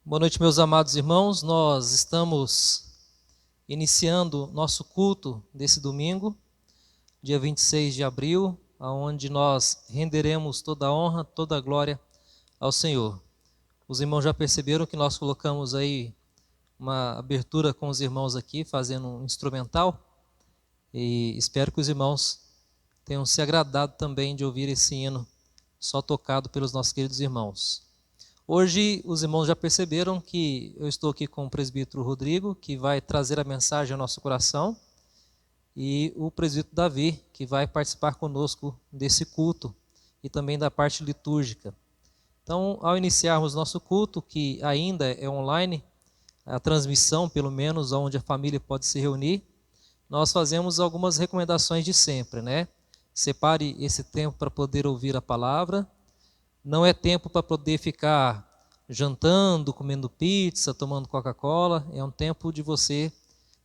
Boa noite, meus amados irmãos. Nós estamos iniciando nosso culto desse domingo, dia 26 de abril, onde nós renderemos toda a honra, toda a glória ao Senhor. Os irmãos já perceberam que nós colocamos aí uma abertura com os irmãos aqui, fazendo um instrumental, e espero que os irmãos tenham se agradado também de ouvir esse hino só tocado pelos nossos queridos irmãos. Hoje os irmãos já perceberam que eu estou aqui com o presbítero Rodrigo, que vai trazer a mensagem ao nosso coração, e o presbítero Davi, que vai participar conosco desse culto e também da parte litúrgica. Então, ao iniciarmos nosso culto, que ainda é online, a transmissão pelo menos, onde a família pode se reunir, nós fazemos algumas recomendações de sempre, né? Separe esse tempo para poder ouvir a palavra. Não é tempo para poder ficar jantando, comendo pizza, tomando Coca-Cola. É um tempo de você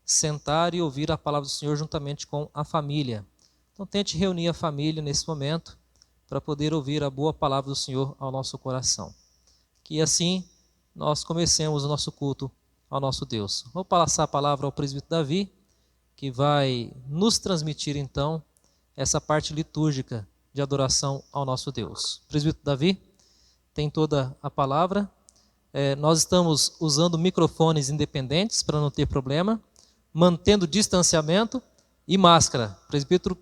sentar e ouvir a palavra do Senhor juntamente com a família. Então tente reunir a família nesse momento para poder ouvir a boa palavra do Senhor ao nosso coração. Que assim nós comecemos o nosso culto ao nosso Deus. Vou passar a palavra ao presbítero Davi, que vai nos transmitir então essa parte litúrgica de adoração ao nosso Deus. Presbítero Davi, tem toda a palavra. Nós estamos usando microfones independentes para não ter problema, mantendo distanciamento e máscara. O presbítero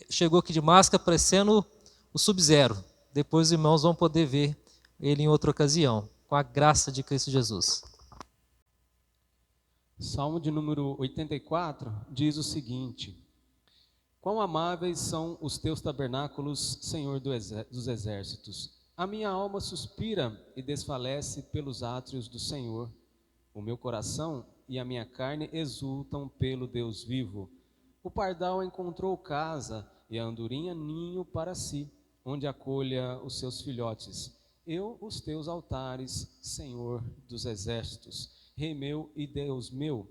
chegou aqui de máscara parecendo o Sub-Zero. Depois os irmãos vão poder ver ele em outra ocasião, com a graça de Cristo Jesus. Salmo de número 84 diz o seguinte: Quão amáveis são os teus tabernáculos, Senhor dos exércitos. A minha alma suspira e desfalece pelos átrios do Senhor. O meu coração e a minha carne exultam pelo Deus vivo. O pardal encontrou casa e a andorinha ninho para si, onde acolha os seus filhotes. Eu, os teus altares, Senhor dos exércitos, Rei meu e Deus meu.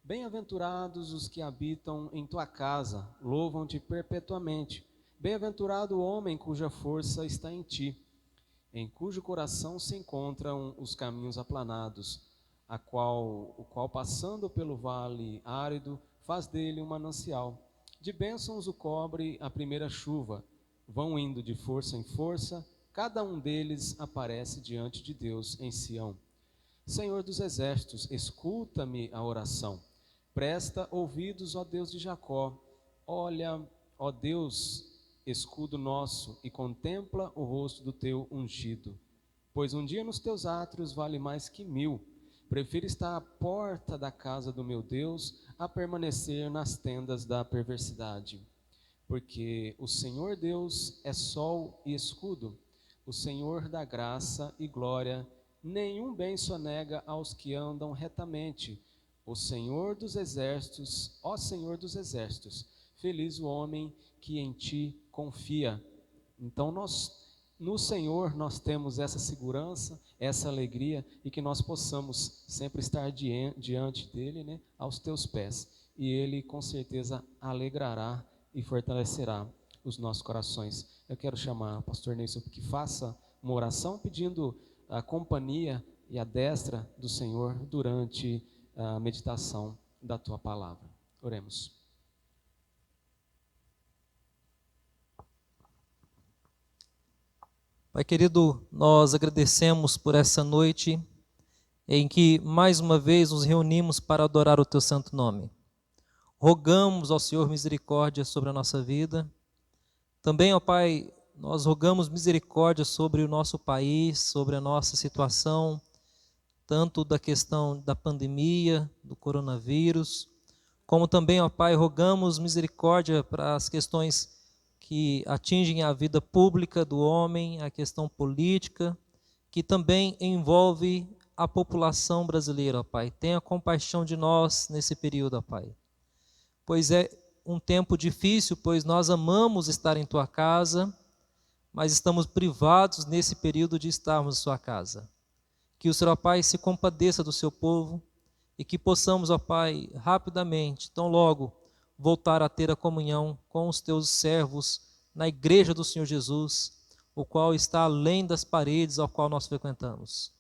Bem-aventurados os que habitam em tua casa, louvam-te perpetuamente. Bem-aventurado o homem cuja força está em ti, em cujo coração se encontram os caminhos aplanados, o qual passando pelo vale árido, faz dele um manancial. De bênçãos o cobre a primeira chuva, vão indo de força em força, cada um deles aparece diante de Deus em Sião. Senhor dos exércitos, escuta-me a oração. Presta ouvidos, ó Deus de Jacó. Olha, ó Deus, escudo nosso, e contempla o rosto do teu ungido. Pois um dia nos teus átrios vale mais que 1000. Prefiro estar à porta da casa do meu Deus a permanecer nas tendas da perversidade. Porque o Senhor Deus é sol e escudo, o Senhor dá graça e glória. Nenhum bem sonega aos que andam retamente. O Senhor dos exércitos, ó Senhor dos exércitos, feliz o homem que em ti confia. Então no Senhor nós temos essa segurança, essa alegria, e que nós possamos sempre estar diante dele, né, aos teus pés. E ele com certeza alegrará e fortalecerá os nossos corações. Eu quero chamar o pastor Neilson que faça uma oração pedindo a companhia e a destra do Senhor durante a meditação da tua palavra. Oremos. Pai querido, nós agradecemos por essa noite em que mais uma vez nos reunimos para adorar o teu santo nome. Rogamos ao Senhor misericórdia sobre a nossa vida. Também, ó Pai, nós rogamos misericórdia sobre o nosso país, sobre a nossa situação, tanto da questão da pandemia, do coronavírus, como também, ó Pai, rogamos misericórdia para as questões que atingem a vida pública do homem, a questão política, que também envolve a população brasileira, ó Pai. Tenha compaixão de nós nesse período, ó Pai. Pois é um tempo difícil, pois nós amamos estar em Tua casa, mas estamos privados nesse período de estarmos em Sua casa. Que o Senhor, ó Pai, se compadeça do Seu povo e que possamos, ó Pai, rapidamente, tão logo, voltar a ter a comunhão com os Teus servos na igreja do Senhor Jesus, o qual está além das paredes ao qual nós frequentamos.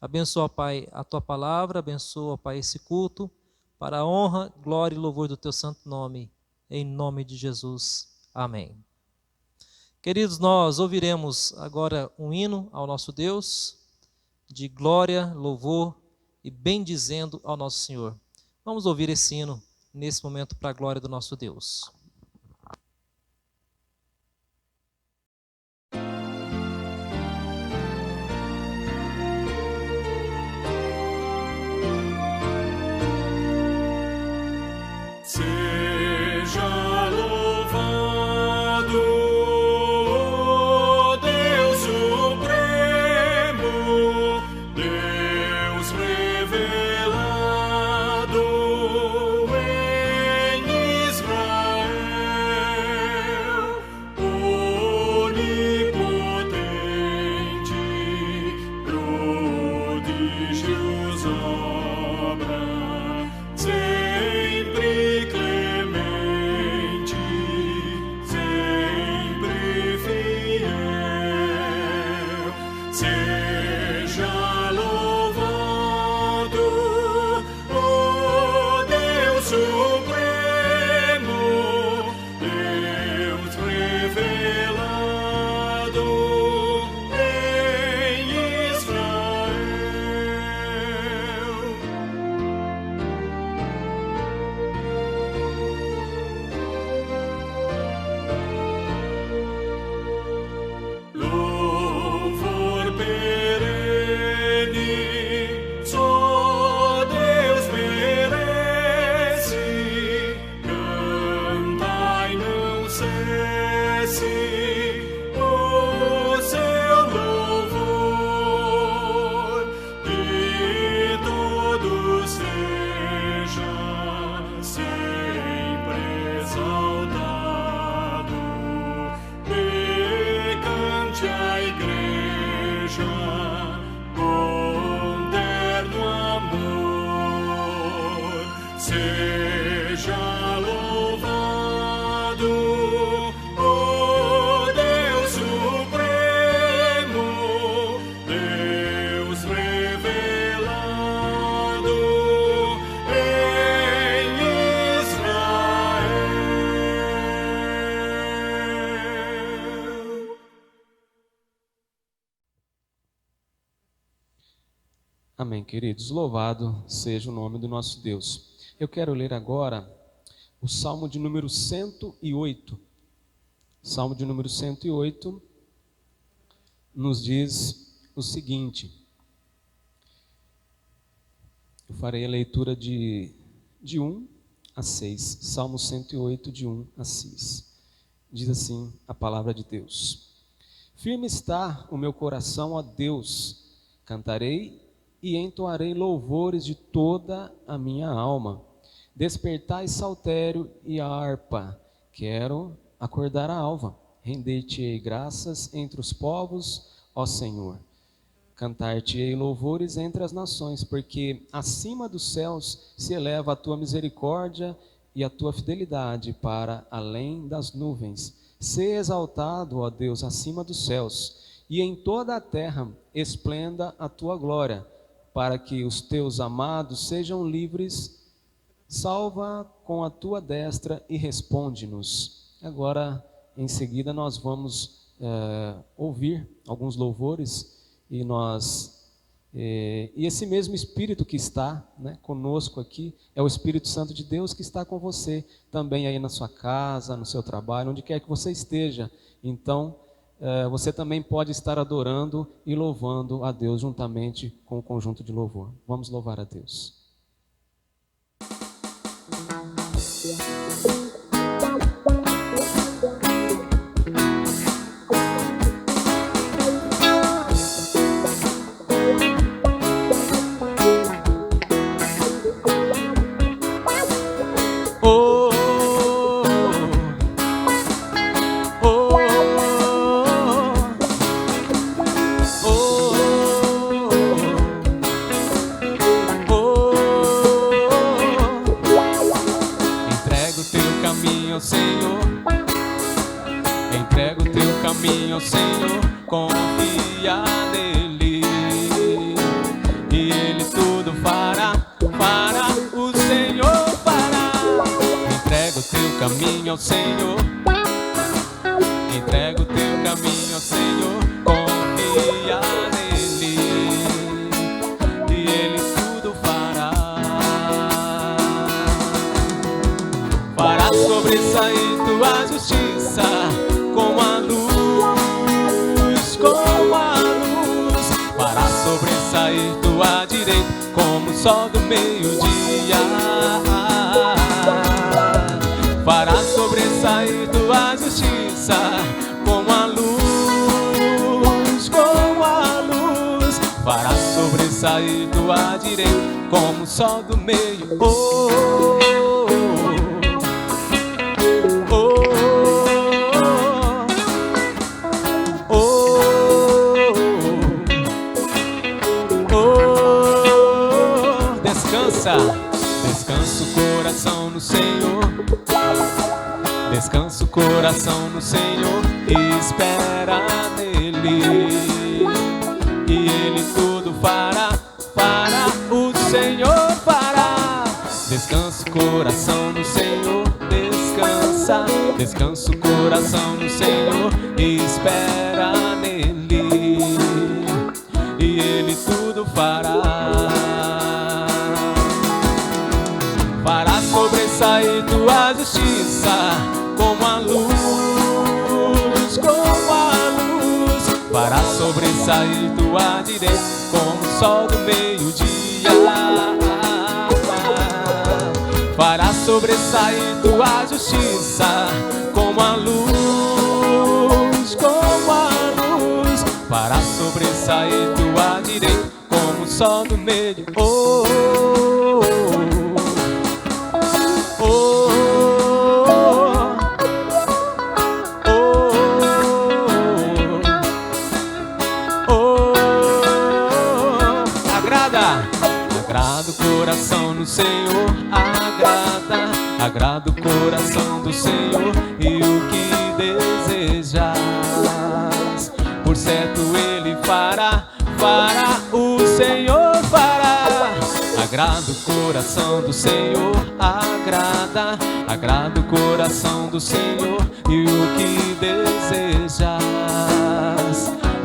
Abençoa, Pai, a tua palavra, abençoa, Pai, esse culto, para a honra, glória e louvor do teu santo nome, em nome de Jesus. Amém. Queridos, nós ouviremos agora um hino ao nosso Deus, de glória, louvor e bendizendo ao nosso Senhor. Vamos ouvir esse hino nesse momento para a glória do nosso Deus. Amém, queridos. Louvado seja o nome do nosso Deus. Eu quero ler agora o Salmo de número 108. Salmo de número 108 nos diz o seguinte. Eu farei a leitura de 1 a 6. Salmo 108, de 1 a 6. Diz assim a palavra de Deus. Firme está o meu coração, ó Deus. Cantarei e entoarei louvores de toda a minha alma. Despertai saltério e harpa, quero acordar a alva. Render-te-ei graças entre os povos, ó Senhor. Cantar-te-ei louvores entre as nações, porque acima dos céus se eleva a tua misericórdia e a tua fidelidade para além das nuvens. Sê exaltado, ó Deus, acima dos céus, e em toda a terra esplenda a tua glória, para que os teus amados sejam livres. Salva com a tua destra e responde-nos. Agora, em seguida, nós vamos ouvir alguns louvores e esse mesmo Espírito que está, né, conosco aqui é o Espírito Santo de Deus que está com você também aí na sua casa, no seu trabalho, onde quer que você esteja. Então, você também pode estar adorando e louvando a Deus juntamente com o conjunto de louvor. Vamos louvar a Deus. caminho ao Senhor. Entrega o teu caminho ao Senhor. Confia nele e Ele tudo fará. Fará sobressair tua justiça como a luz, como a luz. Fará sobressair tua direita como o sol do meio-dia. Fará sobressair tua justiça como a luz, como a luz. Fará sobressair tua direita como o sol do meio. Oh, oh, oh, oh, oh. Descansa, descansa o coração no Senhor. Descansa o coração no Senhor e espera nele, e Ele tudo fará, fará, o Senhor fará. Descansa o coração no Senhor, descansa, descansa o coração no Senhor e espera nele, e Ele tudo fará. Fará sobressair tua justiça como a luz, como a luz. Fará sobressair tua direita como o sol do meio-dia. Fará sobressair tua justiça como a luz, como a luz. Fará sobressair tua direita como o sol do meio. Oh, oh, oh. Agrada o coração no Senhor, agrada o coração do Senhor e o que desejas, por certo Ele fará, fará, o Senhor fará. Agrada o coração do Senhor, agrada o coração do Senhor e o que desejas,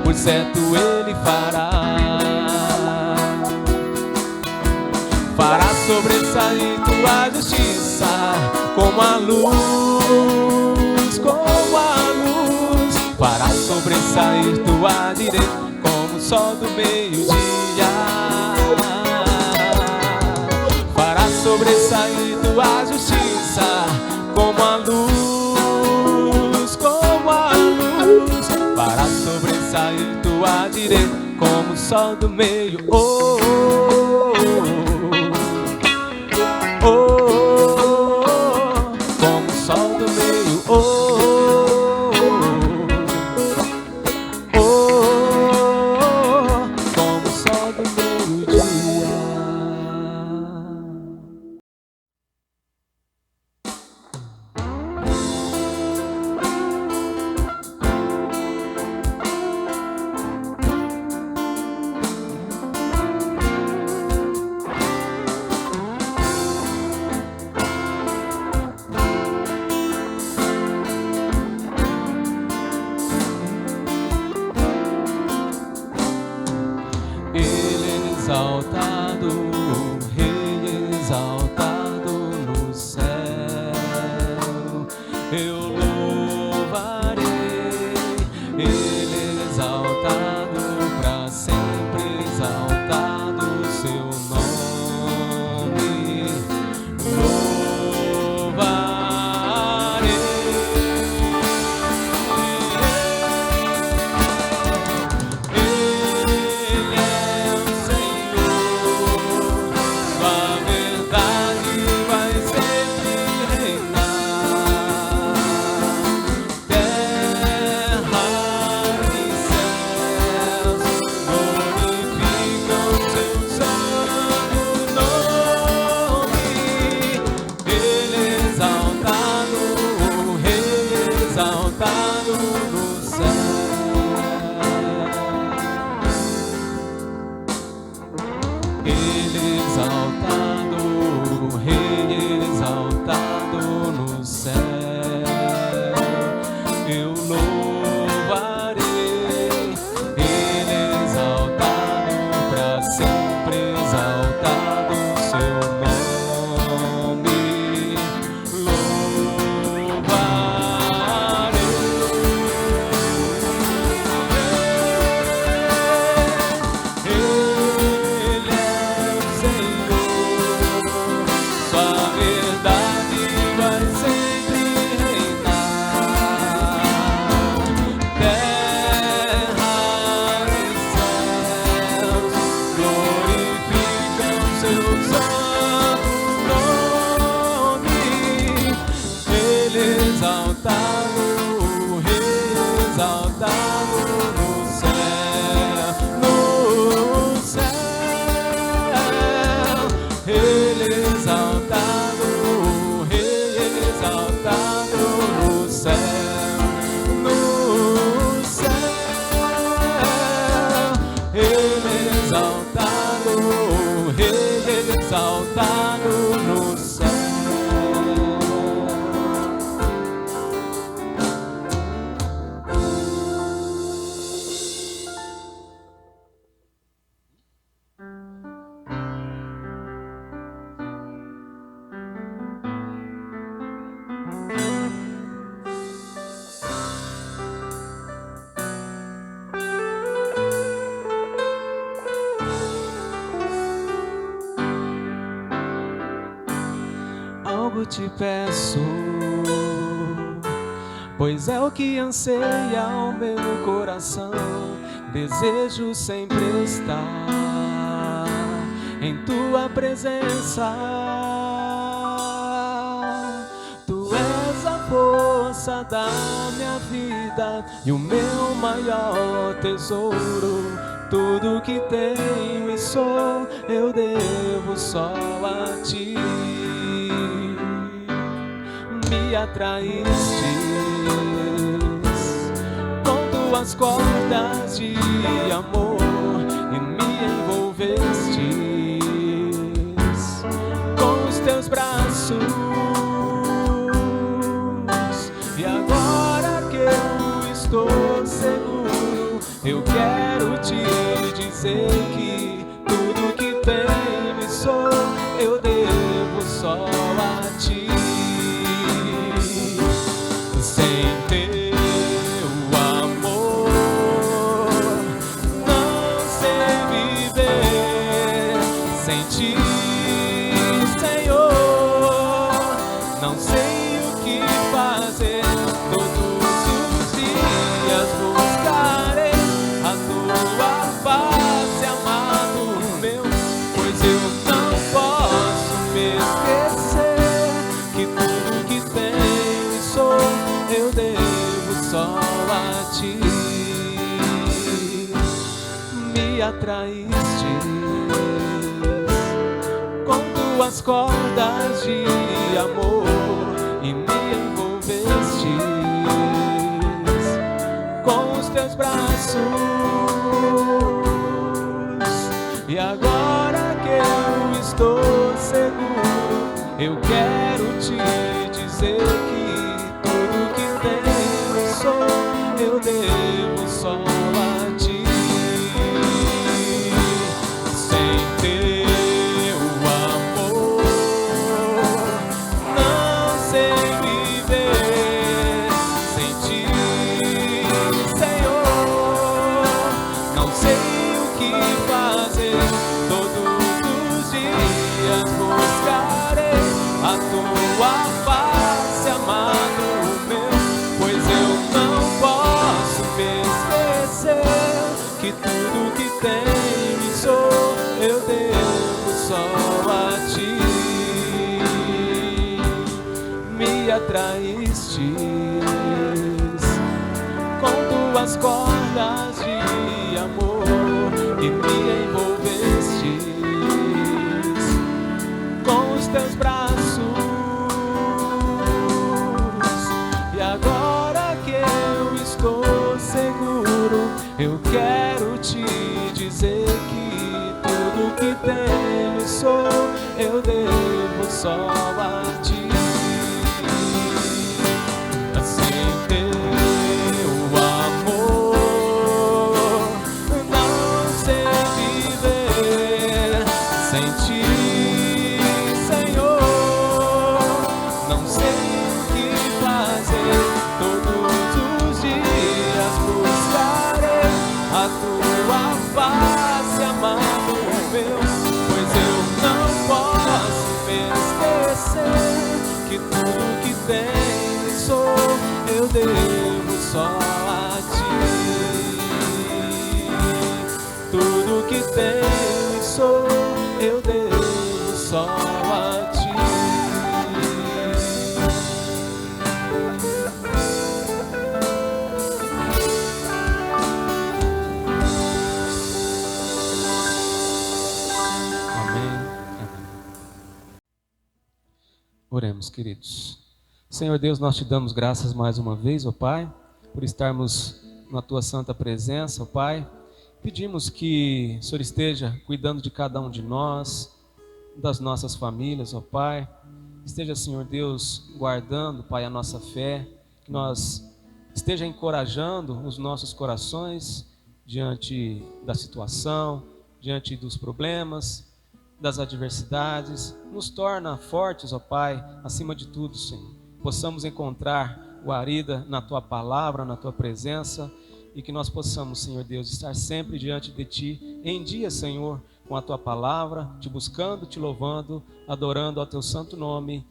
por certo Ele fará. Fará sobressair tua justiça como a luz, como a luz. Fará sobressair tua direita como o sol do meio-dia. Fará sobressair tua justiça como a luz, como a luz. Fará sobressair tua direita como o sol do meio. Oh, oh, oh, como o sol do meio. Oh, oh, oh, como o sol do meio-dia. Exaltado, Rei exaltado no céu, eu louvarei. Ele exaltado pra sempre, exaltado seu nome, louvarei. Exaltado no céu, Ele exaltado, o Rei exaltado no céu. louvarei, Ele exaltado pra sempre, exaltado seu nome, louvarei. Ele é o Senhor, sua verdade vai sempre reinar. Terra e céus glorificam seu santo nome. Ele exaltado, o Rei exaltado no céu, no céu. Ele exaltado, o Rei exaltado no céu, no céu. Ele exaltado, o Rei exaltado no céu. Algo te peço, pois é o que anseia o meu coração. Desejo sempre estar em tua presença. Tu és a força da minha vida e o meu maior tesouro. Tudo que tenho e sou, eu devo só a ti. Me atraíste com tuas cordas de amor e me envolveste com os teus braços. E agora que eu estou seguro, eu quero te dizer que tudo que tenho e sou, eu devo só a ti. Sem teu amor, não sei viver. Sem ti, Senhor, não sei o que fazer. Todos os dias buscarei a tua face, amado meu, pois eu não posso me esquecer que tudo que tenho e sou, eu devo só a ti. Me atraíste com tuas cordas de amor e me envolveste com os teus braços. E agora que eu estou seguro, eu quero te dizer que tudo que tenho e sou, eu devo só a ti. Sem teu amor, não sei viver. Sem ti, Senhor, não sei o que fazer. Todos os dias buscarei a tua face, amado meu, pois eu não posso me esquecer que tudo que tenho e sou, eu devo só a ti. Me atraíste com tuas cordas de amor e me envolveste com os teus braços. E agora que eu estou seguro, eu quero te dizer que tudo que tenho e sou, eu devo só a ti. Sem teu meus queridos. Senhor Deus, nós te damos graças mais uma vez, ó Pai, por estarmos na tua santa presença, ó Pai. Pedimos que o Senhor esteja cuidando de cada um de nós, das nossas famílias, ó Pai. Esteja, Senhor Deus, guardando, Pai, a nossa fé, que nós esteja encorajando os nossos corações diante da situação, diante dos problemas, das adversidades. Nos torna fortes, ó Pai, acima de tudo, Senhor. Possamos encontrar guarida na Tua palavra, na Tua presença, e que nós possamos, Senhor Deus, estar sempre diante de Ti, em dia, Senhor, com a Tua palavra, Te buscando, Te louvando, adorando ao Teu santo nome,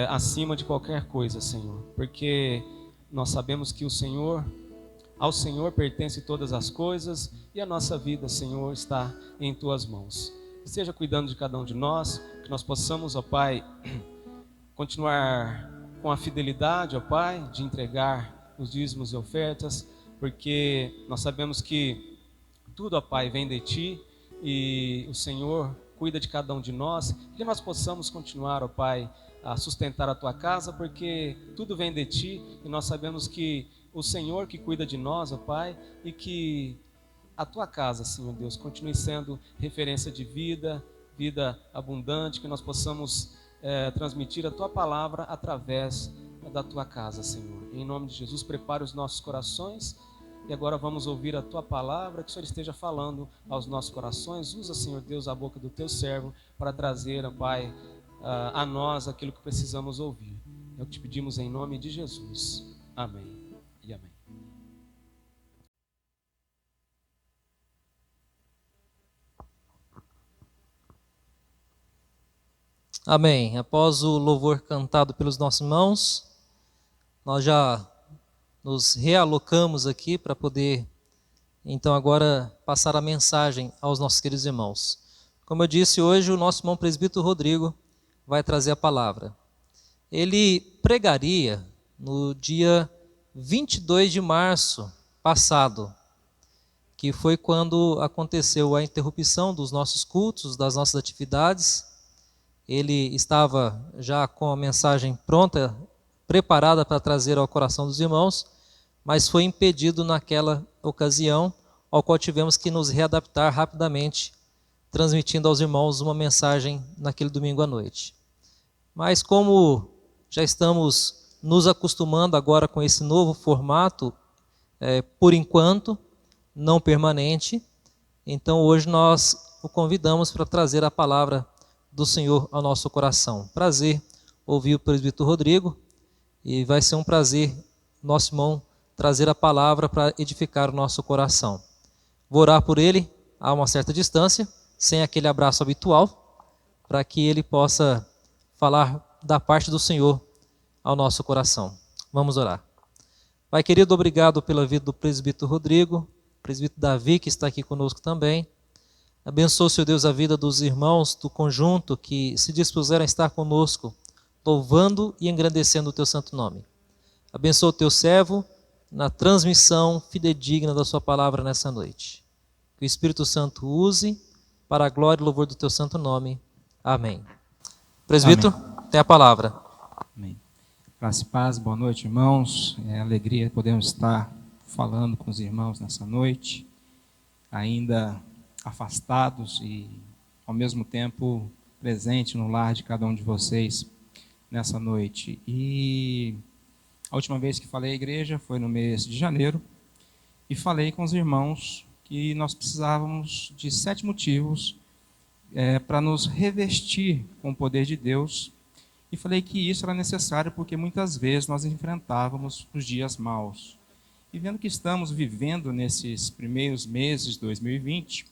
acima de qualquer coisa, Senhor. Porque nós sabemos que ao Senhor pertence todas as coisas, e a nossa vida, Senhor, está em Tuas mãos. Esteja cuidando de cada um de nós, que nós possamos, ó Pai, continuar com a fidelidade, ó Pai, de entregar os dízimos e ofertas, porque nós sabemos que tudo, ó Pai, vem de Ti, e o Senhor cuida de cada um de nós, que nós possamos continuar, ó Pai, a sustentar a Tua casa, porque tudo vem de Ti, e nós sabemos que o Senhor que cuida de nós, ó Pai, e que a Tua casa, Senhor Deus, continue sendo referência de vida abundante, que nós possamos transmitir a Tua palavra através da Tua casa, Senhor. Em nome de Jesus, prepare os nossos corações, e agora vamos ouvir a Tua palavra, que o Senhor esteja falando aos nossos corações. Usa, Senhor Deus, a boca do Teu servo para trazer, ó Pai, a nós aquilo que precisamos ouvir. É o que te pedimos em nome de Jesus. Amém e amém. Amém. Após o louvor cantado pelos nossos irmãos, nós já nos realocamos aqui para poder, então, agora passar a mensagem aos nossos queridos irmãos. Como eu disse, hoje o nosso irmão presbítero Rodrigo vai trazer a palavra. Ele pregaria no dia 22 de março passado, que foi quando aconteceu a interrupção dos nossos cultos, das nossas atividades. Ele estava já com a mensagem pronta, preparada para trazer ao coração dos irmãos, mas foi impedido naquela ocasião, ao qual tivemos que nos readaptar rapidamente, transmitindo aos irmãos uma mensagem naquele domingo à noite. Mas como já estamos nos acostumando agora com esse novo formato, por enquanto, não permanente, então hoje nós o convidamos para trazer a palavra do Senhor ao nosso coração. Prazer ouvir o presbítero Rodrigo, e vai ser um prazer, nosso irmão, trazer a palavra para edificar o nosso coração. Vou orar por ele a uma certa distância, sem aquele abraço habitual, para que ele possa falar da parte do Senhor ao nosso coração. Vamos orar. Pai querido, obrigado pela vida do presbítero Rodrigo, presbítero Davi, que está aqui conosco também. Abençoa, Senhor Deus, a vida dos irmãos do conjunto que se dispuseram a estar conosco, louvando e engrandecendo o Teu santo nome. Abençoa o Teu servo na transmissão fidedigna da Sua palavra nessa noite. Que o Espírito Santo use para a glória e louvor do Teu santo nome. Amém. Presbítero, tem a palavra. Amém. Graça e paz, boa noite, irmãos. É alegria podermos estar falando com os irmãos nessa noite, ainda afastados e, ao mesmo tempo, presente no lar de cada um de vocês nessa noite. E a última vez que falei à igreja foi no mês de janeiro, e falei com os irmãos que nós precisávamos de 7 motivos para nos revestir com o poder de Deus, e falei que isso era necessário porque muitas vezes nós enfrentávamos os dias maus. E vendo que estamos vivendo nesses primeiros meses de 2020,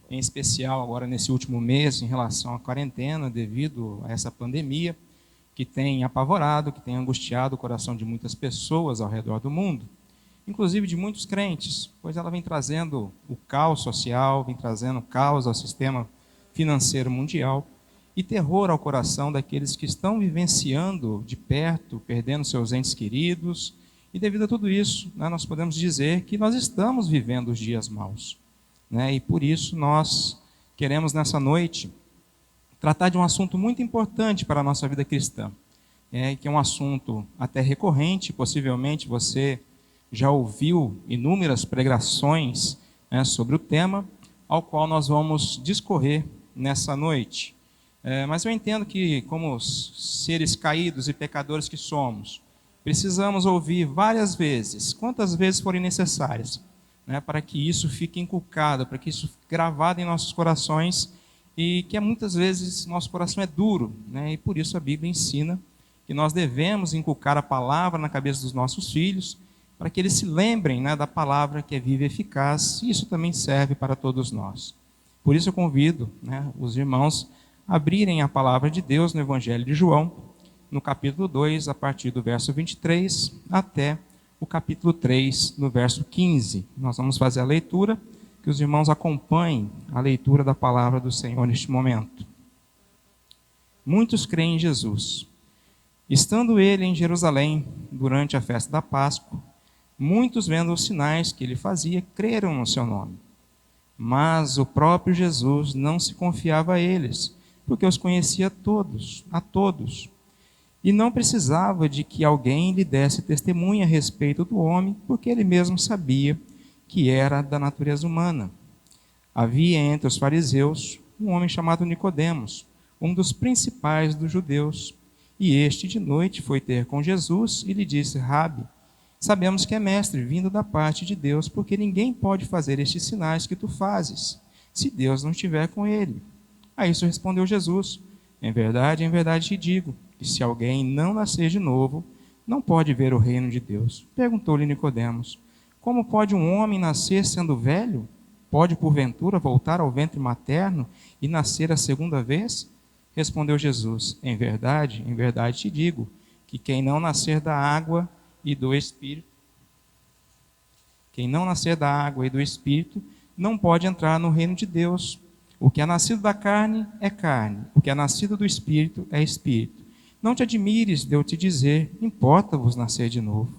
em especial agora nesse último mês em relação à quarentena devido a essa pandemia que tem apavorado, que tem angustiado o coração de muitas pessoas ao redor do mundo, inclusive de muitos crentes, pois ela vem trazendo o caos social, vem trazendo caos ao sistema financeiro mundial e terror ao coração daqueles que estão vivenciando de perto, perdendo seus entes queridos. E devido a tudo isso, nós podemos dizer que nós estamos vivendo os dias maus. E por isso nós queremos nessa noite tratar de um assunto muito importante para a nossa vida cristã. que é um assunto até recorrente, possivelmente você já ouviu inúmeras pregações, né, sobre o tema, ao qual nós vamos discorrer nessa noite. Mas eu entendo que, como seres caídos e pecadores que somos, precisamos ouvir várias vezes, quantas vezes forem necessárias, né, para que isso fique inculcado, para que isso fique gravado em nossos corações, e que muitas vezes nosso coração é duro, né, e por isso a Bíblia ensina que nós devemos inculcar a palavra na cabeça dos nossos filhos, para que eles se lembrem, né, da palavra que é viva e eficaz, e isso também serve para todos nós. Por isso eu convido, né, os irmãos a abrirem a palavra de Deus no Evangelho de João, no capítulo 2, a partir do verso 23, até o capítulo 3, no verso 15. Nós vamos fazer a leitura, que os irmãos acompanhem a leitura da palavra do Senhor neste momento. Muitos creem em Jesus. Estando ele em Jerusalém, durante a festa da Páscoa, muitos, vendo os sinais que ele fazia, creram no seu nome. Mas o próprio Jesus não se confiava a eles, porque os conhecia a todos. E não precisava de que alguém lhe desse testemunha a respeito do homem, porque ele mesmo sabia que era da natureza humana. Havia entre os fariseus um homem chamado Nicodemos, um dos principais dos judeus. E este de noite foi ter com Jesus e lhe disse: Rabi, sabemos que é mestre, vindo da parte de Deus, porque ninguém pode fazer estes sinais que tu fazes, se Deus não estiver com ele. A isso respondeu Jesus: em verdade te digo, que se alguém não nascer de novo, não pode ver o reino de Deus. Perguntou-lhe Nicodemos: como pode um homem nascer sendo velho? Pode, porventura, voltar ao ventre materno e nascer a segunda vez? Respondeu Jesus: em verdade te digo, que quem não nascer da água e do Espírito, não pode entrar no reino de Deus. O que é nascido da carne é carne, o que é nascido do Espírito é Espírito. Não te admires de eu te dizer: importa-vos nascer de novo.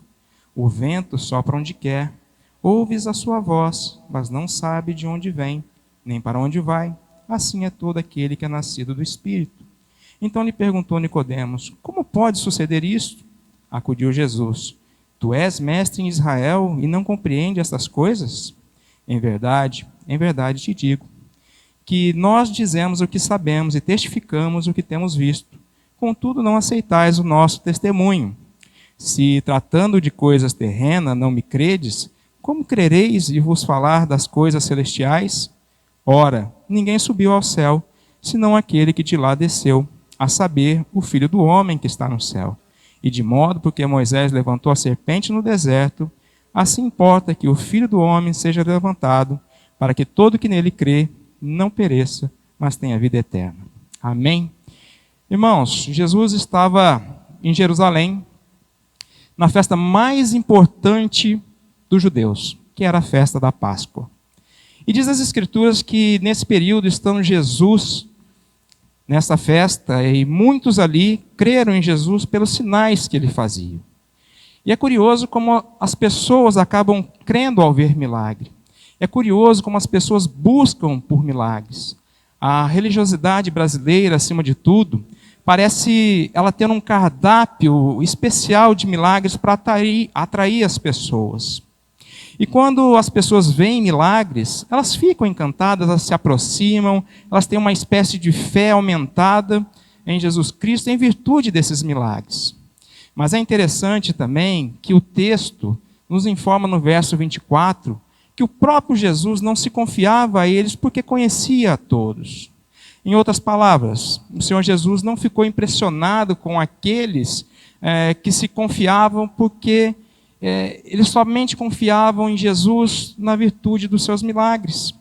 O vento sopra onde quer, ouves a sua voz, mas não sabe de onde vem, nem para onde vai. Assim é todo aquele que é nascido do Espírito. Então lhe perguntou Nicodemos: como pode suceder isto? Acudiu Jesus: tu és mestre em Israel e não compreende estas coisas? Em verdade te digo, que nós dizemos o que sabemos e testificamos o que temos visto. Contudo, não aceitais o nosso testemunho. Se, tratando de coisas terrenas, não me credes, como crereis e vos falar das coisas celestiais? Ora, ninguém subiu ao céu, senão aquele que de lá desceu, a saber, o Filho do homem que está no céu. E de modo, porque Moisés levantou a serpente no deserto, assim importa que o Filho do homem seja levantado, para que todo que nele crê não pereça, mas tenha vida eterna. Amém? Irmãos, Jesus estava em Jerusalém, na festa mais importante dos judeus, que era a festa da Páscoa. E diz as Escrituras que nesse período, estando Jesus nessa festa, e muitos ali creram em Jesus pelos sinais que ele fazia. E é curioso como as pessoas acabam crendo ao ver milagre. É curioso como as pessoas buscam por milagres. A religiosidade brasileira, acima de tudo, parece ela ter um cardápio especial de milagres para atrair as pessoas. E quando as pessoas veem milagres, elas ficam encantadas, elas se aproximam, elas têm uma espécie de fé aumentada em Jesus Cristo em virtude desses milagres. Mas é interessante também que o texto nos informa no verso 24 que o próprio Jesus não se confiava a eles porque conhecia a todos. Em outras palavras, o Senhor Jesus não ficou impressionado com aqueles que se confiavam porque eles somente confiavam em Jesus na virtude dos seus milagres.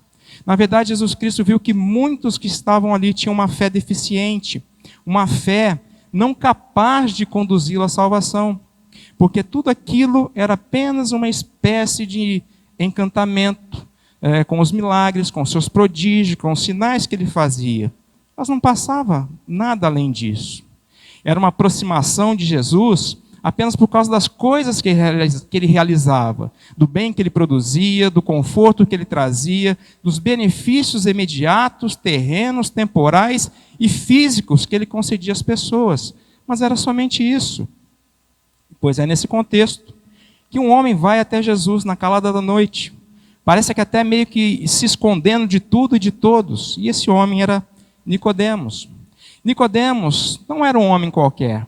Na verdade, Jesus Cristo viu que muitos que estavam ali tinham uma fé deficiente, uma fé não capaz de conduzi-lo à salvação, porque tudo aquilo era apenas uma espécie de encantamento, com os milagres, com os seus prodígios, com os sinais que ele fazia. Mas não passava nada além disso. Era uma aproximação de Jesus apenas por causa das coisas que ele realizava, do bem que ele produzia, do conforto que ele trazia, dos benefícios imediatos, terrenos, temporais e físicos que ele concedia às pessoas. Mas era somente isso. Pois é nesse contexto que um homem vai até Jesus na calada da noite. Parece que até meio que se escondendo de tudo e de todos. E esse homem era Nicodemos. Nicodemos não era um homem qualquer.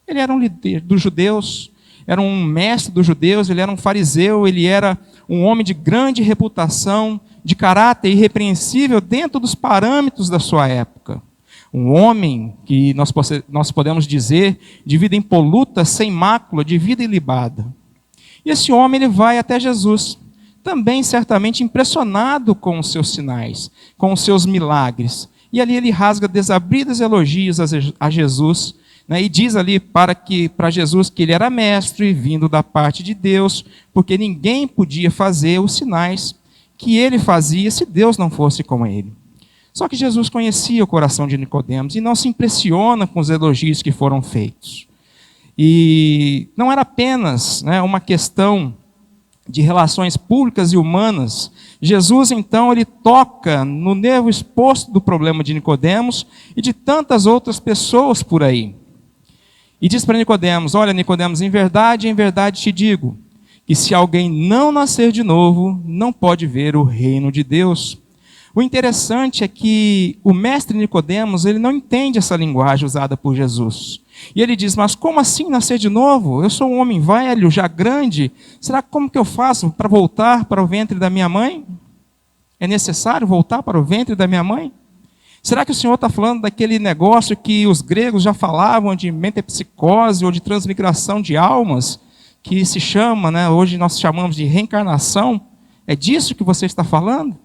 Ele era um líder dos judeus, era um mestre dos judeus, ele era um fariseu, ele era um homem de grande reputação, de caráter irrepreensível dentro dos parâmetros da sua época. Um homem que nós podemos dizer de vida impoluta, sem mácula, de vida ilibada. E esse homem ele vai até Jesus, também certamente impressionado com os seus sinais, com os seus milagres. E ali ele rasga desabridos elogios a Jesus, né, e diz ali para Jesus que ele era mestre, vindo da parte de Deus, porque ninguém podia fazer os sinais que ele fazia se Deus não fosse com ele. Só que Jesus conhecia o coração de Nicodemos e não se impressiona com os elogios que foram feitos. E não era apenas, né, uma questão de relações públicas e humanas. Jesus, então, ele toca no nervo exposto do problema de Nicodemos e de tantas outras pessoas por aí. E diz para Nicodemos: olha, Nicodemos, em verdade te digo, que se alguém não nascer de novo, não pode ver o reino de Deus. O interessante é que o mestre Nicodemos, ele não entende essa linguagem usada por Jesus. E ele diz: mas como assim nascer de novo? Eu sou um homem velho, já grande. Será como que eu faço para voltar para o ventre da minha mãe? É necessário voltar para o ventre da minha mãe? Será que o Senhor está falando daquele negócio que os gregos já falavam de metempsicose ou de transmigração de almas, que se chama, né, hoje nós chamamos de reencarnação? É disso que você está falando?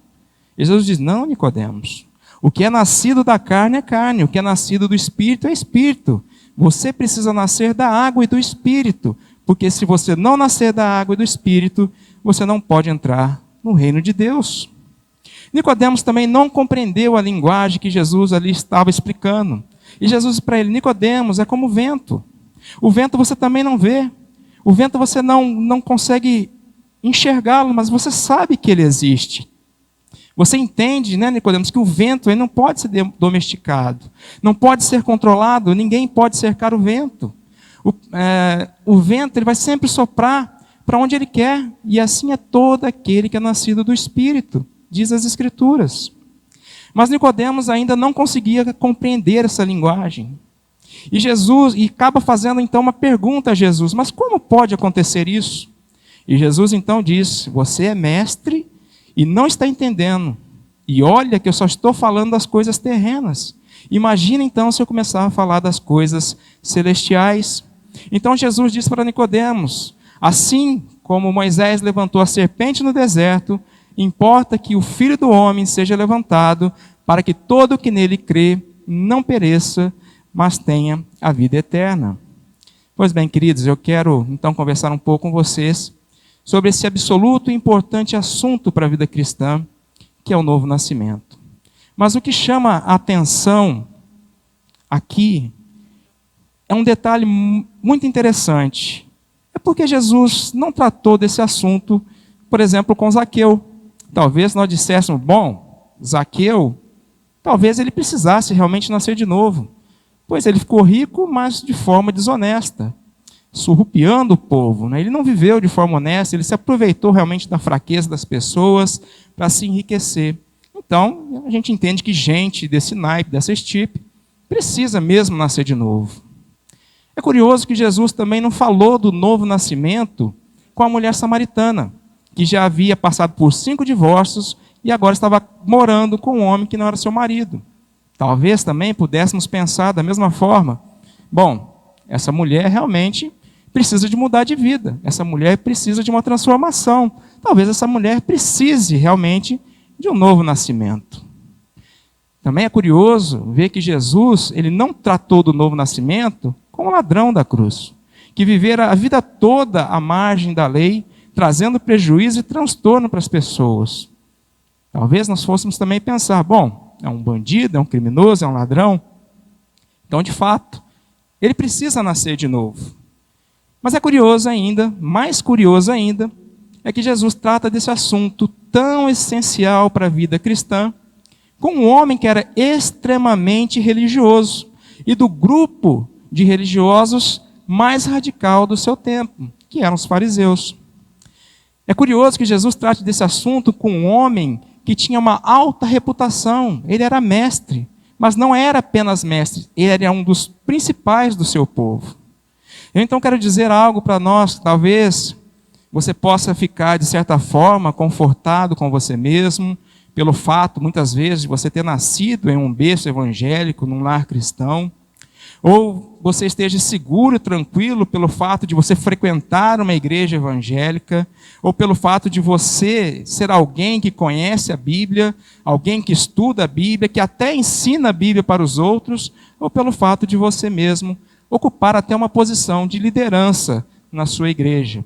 Jesus diz: não, Nicodemos, o que é nascido da carne é carne, o que é nascido do Espírito é Espírito. Você precisa nascer da água e do Espírito, porque se você não nascer da água e do Espírito, você não pode entrar no reino de Deus. Nicodemos também não compreendeu a linguagem que Jesus ali estava explicando. E Jesus disse para ele: Nicodemos, é como o vento. O vento você também não vê. O vento você não consegue enxergá-lo, mas você sabe que ele existe. Você entende, né, Nicodemos, que o vento ele não pode ser domesticado, não pode ser controlado, ninguém pode cercar o vento. O vento ele vai sempre soprar para onde ele quer, e assim é todo aquele que é nascido do Espírito, diz as Escrituras. Mas Nicodemos ainda não conseguia compreender essa linguagem. E acaba fazendo então uma pergunta a Jesus: mas como pode acontecer isso? E Jesus então diz: você é mestre e não está entendendo. E olha que eu só estou falando das coisas terrenas. Imagina então se eu começar a falar das coisas celestiais. Então Jesus diz para Nicodemos: assim como Moisés levantou a serpente no deserto, importa que o Filho do Homem seja levantado, para que todo o que nele crê não pereça, mas tenha a vida eterna. Pois bem, queridos, eu quero então conversar um pouco com vocês sobre esse absoluto e importante assunto para a vida cristã, que é o novo nascimento. Mas o que chama a atenção aqui é um detalhe muito interessante. É porque Jesus não tratou desse assunto, por exemplo, com Zaqueu. Talvez nós disséssemos: bom, Zaqueu, talvez ele precisasse realmente nascer de novo, pois ele ficou rico, mas de forma desonesta, surrupiando o povo, né? Ele não viveu de forma honesta, ele se aproveitou realmente da fraqueza das pessoas para se enriquecer. Então, a gente entende que gente desse naipe, dessa estipe, precisa mesmo nascer de novo. É curioso que Jesus também não falou do novo nascimento com a mulher samaritana, que já havia passado por 5 divórcios e agora estava morando com um homem que não era seu marido. Talvez também pudéssemos pensar da mesma forma: bom, essa mulher realmente precisa de mudar de vida, essa mulher precisa de uma transformação, talvez essa mulher precise realmente de um novo nascimento. Também é curioso ver que Jesus ele não tratou do novo nascimento como ladrão da cruz, que vivera a vida toda à margem da lei, trazendo prejuízo e transtorno para as pessoas. Talvez nós fôssemos também pensar: bom, é um bandido, é um criminoso, é um ladrão. Então, de fato, ele precisa nascer de novo. Mas é curioso ainda, mais curioso ainda, é que Jesus trata desse assunto tão essencial para a vida cristã, com um homem que era extremamente religioso, e do grupo de religiosos mais radical do seu tempo, que eram os fariseus. É curioso que Jesus trate desse assunto com um homem que tinha uma alta reputação. Ele era mestre, mas não era apenas mestre, ele era um dos principais do seu povo. Eu então quero dizer algo para nós, talvez você possa ficar, de certa forma, confortado com você mesmo, pelo fato, muitas vezes, de você ter nascido em um berço evangélico, num lar cristão, ou você esteja seguro, tranquilo, pelo fato de você frequentar uma igreja evangélica, ou pelo fato de você ser alguém que conhece a Bíblia, alguém que estuda a Bíblia, que até ensina a Bíblia para os outros, ou pelo fato de você mesmo ocupar até uma posição de liderança na sua igreja.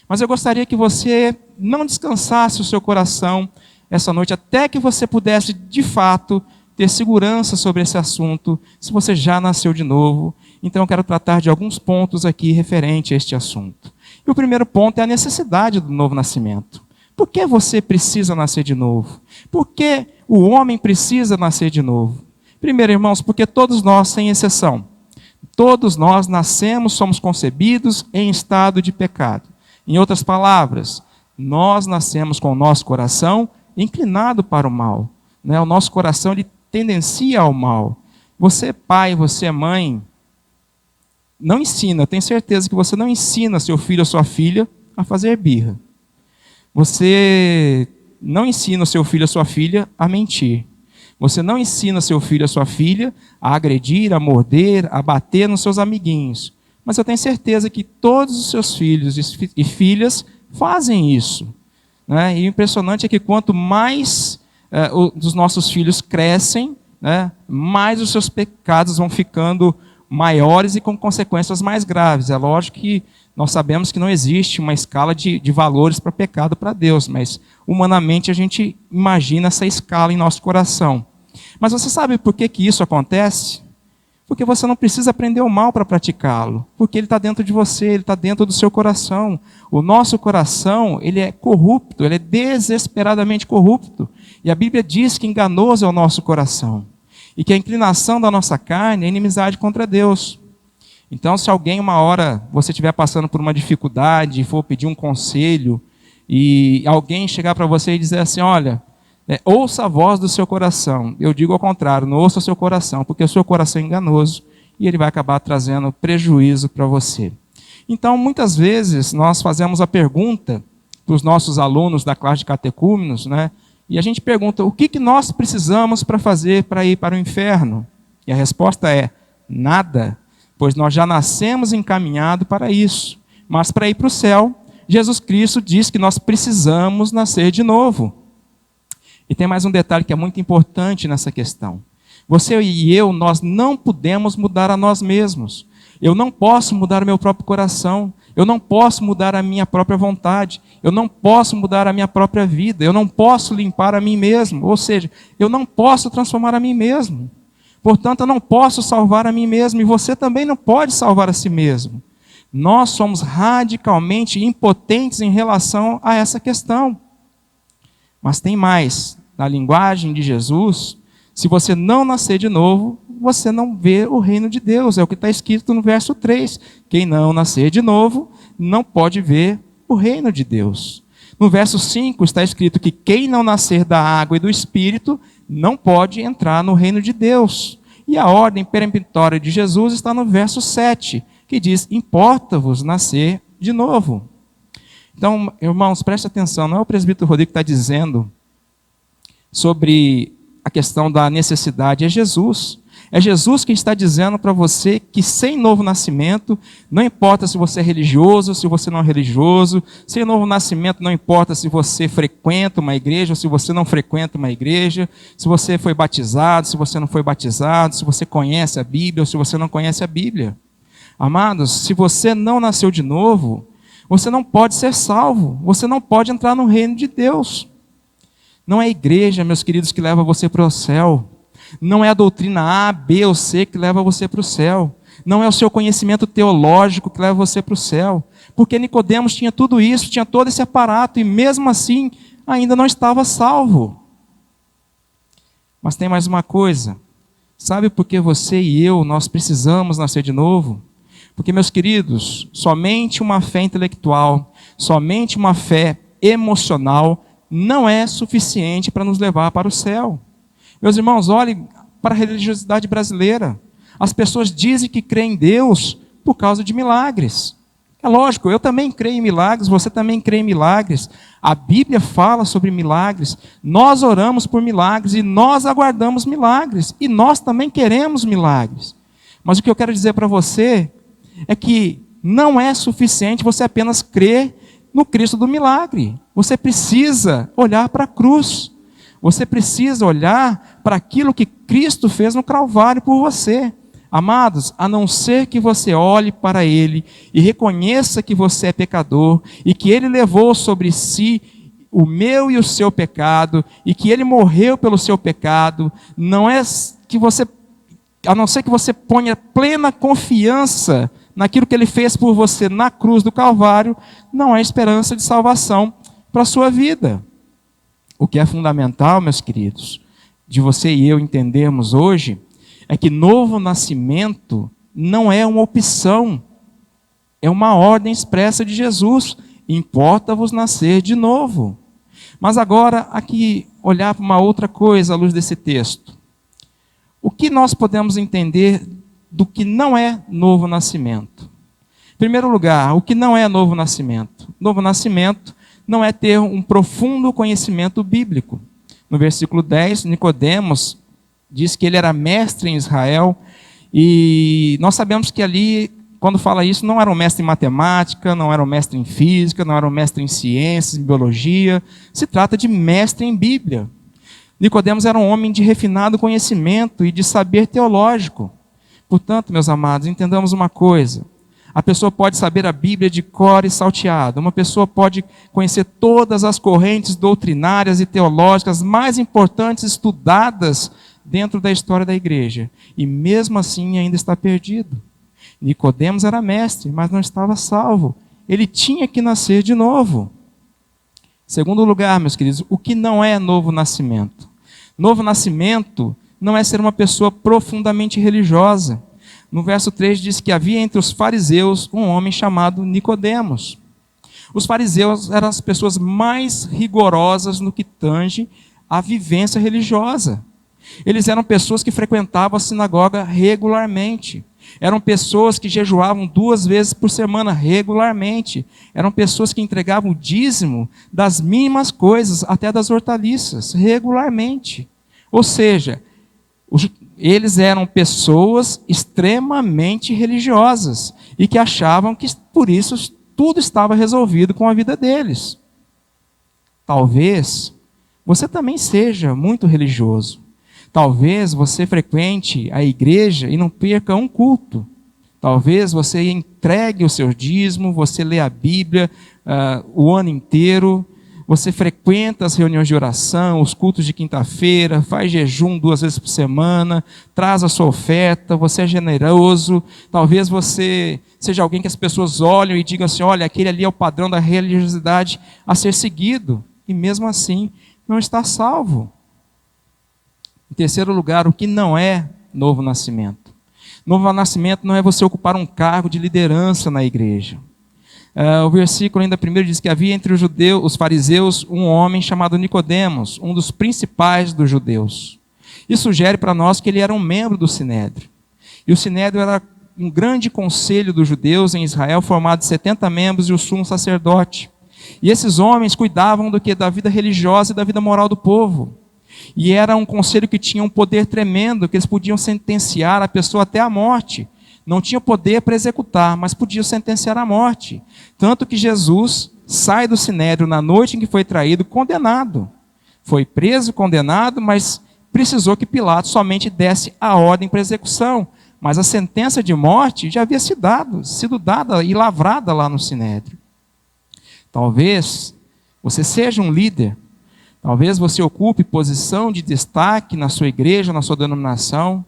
Mas eu gostaria que você não descansasse o seu coração essa noite, até que você pudesse, de fato, ter segurança sobre esse assunto, se você já nasceu de novo. Então eu quero tratar de alguns pontos aqui referente a este assunto. E o primeiro ponto é a necessidade do novo nascimento. Por que você precisa nascer de novo? Por que o homem precisa nascer de novo? Primeiro, irmãos, porque todos nós, sem exceção, todos nós nascemos, somos concebidos em estado de pecado. Em outras palavras, nós nascemos com o nosso coração inclinado para o mal. O nosso coração ele tendencia ao mal. Você, pai, você, mãe, não ensina, eu tenho certeza que você não ensina seu filho ou sua filha a fazer birra. Você não ensina seu filho ou sua filha a mentir. Você não ensina seu filho ou sua filha a agredir, a morder, a bater nos seus amiguinhos. Mas eu tenho certeza que todos os seus filhos e filhas fazem isso. E o impressionante é que quanto mais os nossos filhos crescem, mais os seus pecados vão ficando maiores e com consequências mais graves. É lógico que nós sabemos que não existe uma escala de valores para pecado para Deus, mas humanamente a gente imagina essa escala em nosso coração. Mas você sabe por que isso acontece? Porque você não precisa aprender o mal para praticá-lo, porque ele está dentro de você, ele está dentro do seu coração. O nosso coração, ele é corrupto, ele é desesperadamente corrupto. E a Bíblia diz que enganoso é o nosso coração, e que a inclinação da nossa carne é inimizade contra Deus. Então, se alguém, uma hora, você estiver passando por uma dificuldade, e for pedir um conselho, e alguém chegar para você e dizer assim, olha, ouça a voz do seu coração. Eu digo ao contrário, não ouça o seu coração, porque o seu coração é enganoso e ele vai acabar trazendo prejuízo para você. Então, muitas vezes, nós fazemos a pergunta para os nossos alunos da classe de catecúmenos, e a gente pergunta, o que nós precisamos para fazer para ir para o inferno? E a resposta é, nada, pois nós já nascemos encaminhados para isso. Mas para ir para o céu, Jesus Cristo diz que nós precisamos nascer de novo. E tem mais um detalhe que é muito importante nessa questão. Você e eu, nós não podemos mudar a nós mesmos. Eu não posso mudar o meu próprio coração. Eu não posso mudar a minha própria vontade. Eu não posso mudar a minha própria vida. Eu não posso limpar a mim mesmo. Ou seja, eu não posso transformar a mim mesmo. Portanto, eu não posso salvar a mim mesmo. E você também não pode salvar a si mesmo. Nós somos radicalmente impotentes em relação a essa questão. Mas tem mais. Na linguagem de Jesus, se você não nascer de novo, você não vê o reino de Deus. É o que está escrito no verso 3. Quem não nascer de novo, não pode ver o reino de Deus. No verso 5 está escrito que quem não nascer da água e do Espírito, não pode entrar no reino de Deus. E a ordem peremptória de Jesus está no verso 7, que diz, importa-vos nascer de novo. Então, irmãos, preste atenção, não é o presbítero Rodrigo que está dizendo sobre a questão da necessidade, é Jesus. É Jesus que está dizendo para você que sem novo nascimento, não importa se você é religioso, se você não é religioso, sem novo nascimento não importa se você frequenta uma igreja ou se você não frequenta uma igreja, se você foi batizado, se você não foi batizado, se você conhece a Bíblia ou se você não conhece a Bíblia. Amados, se você não nasceu de novo, você não pode ser salvo, você não pode entrar no reino de Deus. Não é a igreja, meus queridos, que leva você para o céu. Não é a doutrina A, B ou C que leva você para o céu. Não é o seu conhecimento teológico que leva você para o céu. Porque Nicodemos tinha tudo isso, tinha todo esse aparato, e mesmo assim ainda não estava salvo. Mas tem mais uma coisa. Sabe por que você e eu, nós precisamos nascer de novo? Porque, meus queridos, somente uma fé intelectual, somente uma fé emocional não é suficiente para nos levar para o céu. Meus irmãos, olhem para a religiosidade brasileira. As pessoas dizem que creem em Deus por causa de milagres. É lógico, eu também creio em milagres, você também crê em milagres. A Bíblia fala sobre milagres. Nós oramos por milagres e nós aguardamos milagres. E nós também queremos milagres. Mas o que eu quero dizer para você é que não é suficiente você apenas crer no Cristo do milagre. Você precisa olhar para a cruz. Você precisa olhar para aquilo que Cristo fez no Calvário por você. Amados, a não ser que você olhe para Ele e reconheça que você é pecador e que Ele levou sobre si o meu e o seu pecado e que Ele morreu pelo seu pecado, a não ser que você ponha plena confiança naquilo que Ele fez por você na cruz do Calvário, não há esperança de salvação para a sua vida. O que é fundamental, meus queridos, de você e eu entendermos hoje, é que novo nascimento não é uma opção, é uma ordem expressa de Jesus. Importa-vos nascer de novo. Mas agora, aqui, olhar para uma outra coisa à luz desse texto. O que nós podemos entender do que não é novo nascimento? Em primeiro lugar, o que não é novo nascimento? Novo nascimento não é ter um profundo conhecimento bíblico. No versículo 10, Nicodemos diz que ele era mestre em Israel, e nós sabemos que ali, quando fala isso, não era um mestre em matemática, não era um mestre em física, não era um mestre em ciências, em biologia, se trata de mestre em Bíblia. Nicodemos era um homem de refinado conhecimento e de saber teológico. Portanto, meus amados, entendamos uma coisa: a pessoa pode saber a Bíblia de cor e salteado, uma pessoa pode conhecer todas as correntes doutrinárias e teológicas mais importantes estudadas dentro da história da igreja, e mesmo assim ainda está perdido. Nicodemos era mestre, mas não estava salvo. Ele tinha que nascer de novo. Segundo lugar, meus queridos, o que não é novo nascimento? Novo nascimento não é ser uma pessoa profundamente religiosa. No verso 3 diz que havia entre os fariseus um homem chamado Nicodemos. Os fariseus eram as pessoas mais rigorosas no que tange à vivência religiosa. Eles eram pessoas que frequentavam a sinagoga regularmente. Eram pessoas que jejuavam 2 vezes por semana regularmente. Eram pessoas que entregavam o dízimo das mínimas coisas, até das hortaliças, regularmente. Ou seja, eles eram pessoas extremamente religiosas e que achavam que por isso tudo estava resolvido com a vida deles. Talvez você também seja muito religioso. Talvez você frequente a igreja e não perca um culto. Talvez você entregue o seu dízimo, você lê a Bíblia o ano inteiro, você frequenta as reuniões de oração, os cultos de quinta-feira, faz jejum 2 vezes por semana, traz a sua oferta, você é generoso. Talvez você seja alguém que as pessoas olham e digam assim: olha, aquele ali é o padrão da religiosidade a ser seguido. E mesmo assim, não está salvo. Em terceiro lugar, o que não é novo nascimento? Novo nascimento não é você ocupar um cargo de liderança na igreja. O versículo ainda primeiro diz que havia entre os fariseus um homem chamado Nicodemos, um dos principais dos judeus. Isso sugere para nós que ele era um membro do Sinédrio. E o Sinédrio era um grande conselho dos judeus em Israel, formado de 70 membros e o sumo sacerdote. E esses homens cuidavam da vida religiosa e da vida moral do povo. E era um conselho que tinha um poder tremendo, que eles podiam sentenciar a pessoa até a morte. Não tinha poder para executar, mas podiam sentenciar à morte. Tanto que Jesus sai do Sinédrio na noite em que foi traído, condenado. Foi preso, condenado, mas precisou que Pilatos somente desse a ordem para execução. Mas a sentença de morte já havia sido dada e lavrada lá no Sinédrio. Talvez você seja um líder. Talvez você ocupe posição de destaque na sua igreja, na sua denominação.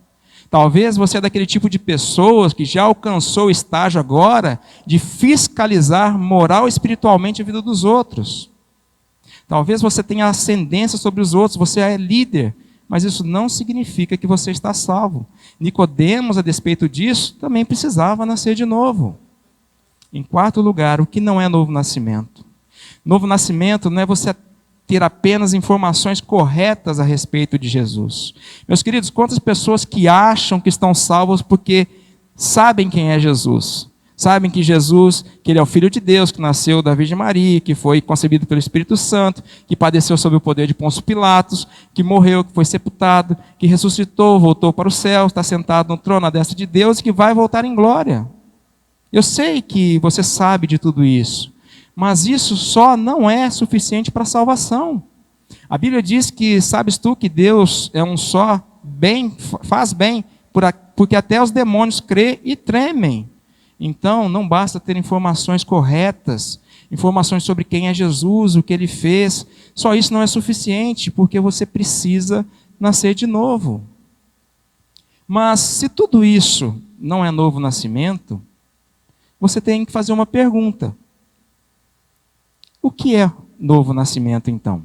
Talvez você é daquele tipo de pessoas que já alcançou o estágio agora de fiscalizar moral e espiritualmente a vida dos outros. Talvez você tenha ascendência sobre os outros, você é líder, mas isso não significa que você está salvo. Nicodemos, a despeito disso, também precisava nascer de novo. Em quarto lugar, o que não é novo nascimento? Novo nascimento não é você ter apenas informações corretas a respeito de Jesus. Meus queridos, quantas pessoas que acham que estão salvos porque sabem quem é Jesus? Sabem que Jesus, que Ele é o Filho de Deus, que nasceu da Virgem Maria, que foi concebido pelo Espírito Santo, que padeceu sob o poder de Pôncio Pilatos, que morreu, que foi sepultado, que ressuscitou, voltou para o céu, está sentado no trono à destra de Deus e que vai voltar em glória. Eu sei que você sabe de tudo isso, mas isso só não é suficiente para a salvação. A Bíblia diz que, sabes tu que Deus é um só, bem, faz bem, porque até os demônios crêem e tremem. Então, não basta ter informações corretas, informações sobre quem é Jesus, o que Ele fez. Só isso não é suficiente, porque você precisa nascer de novo. Mas, se tudo isso não é novo nascimento, você tem que fazer uma pergunta. O que é novo nascimento, então?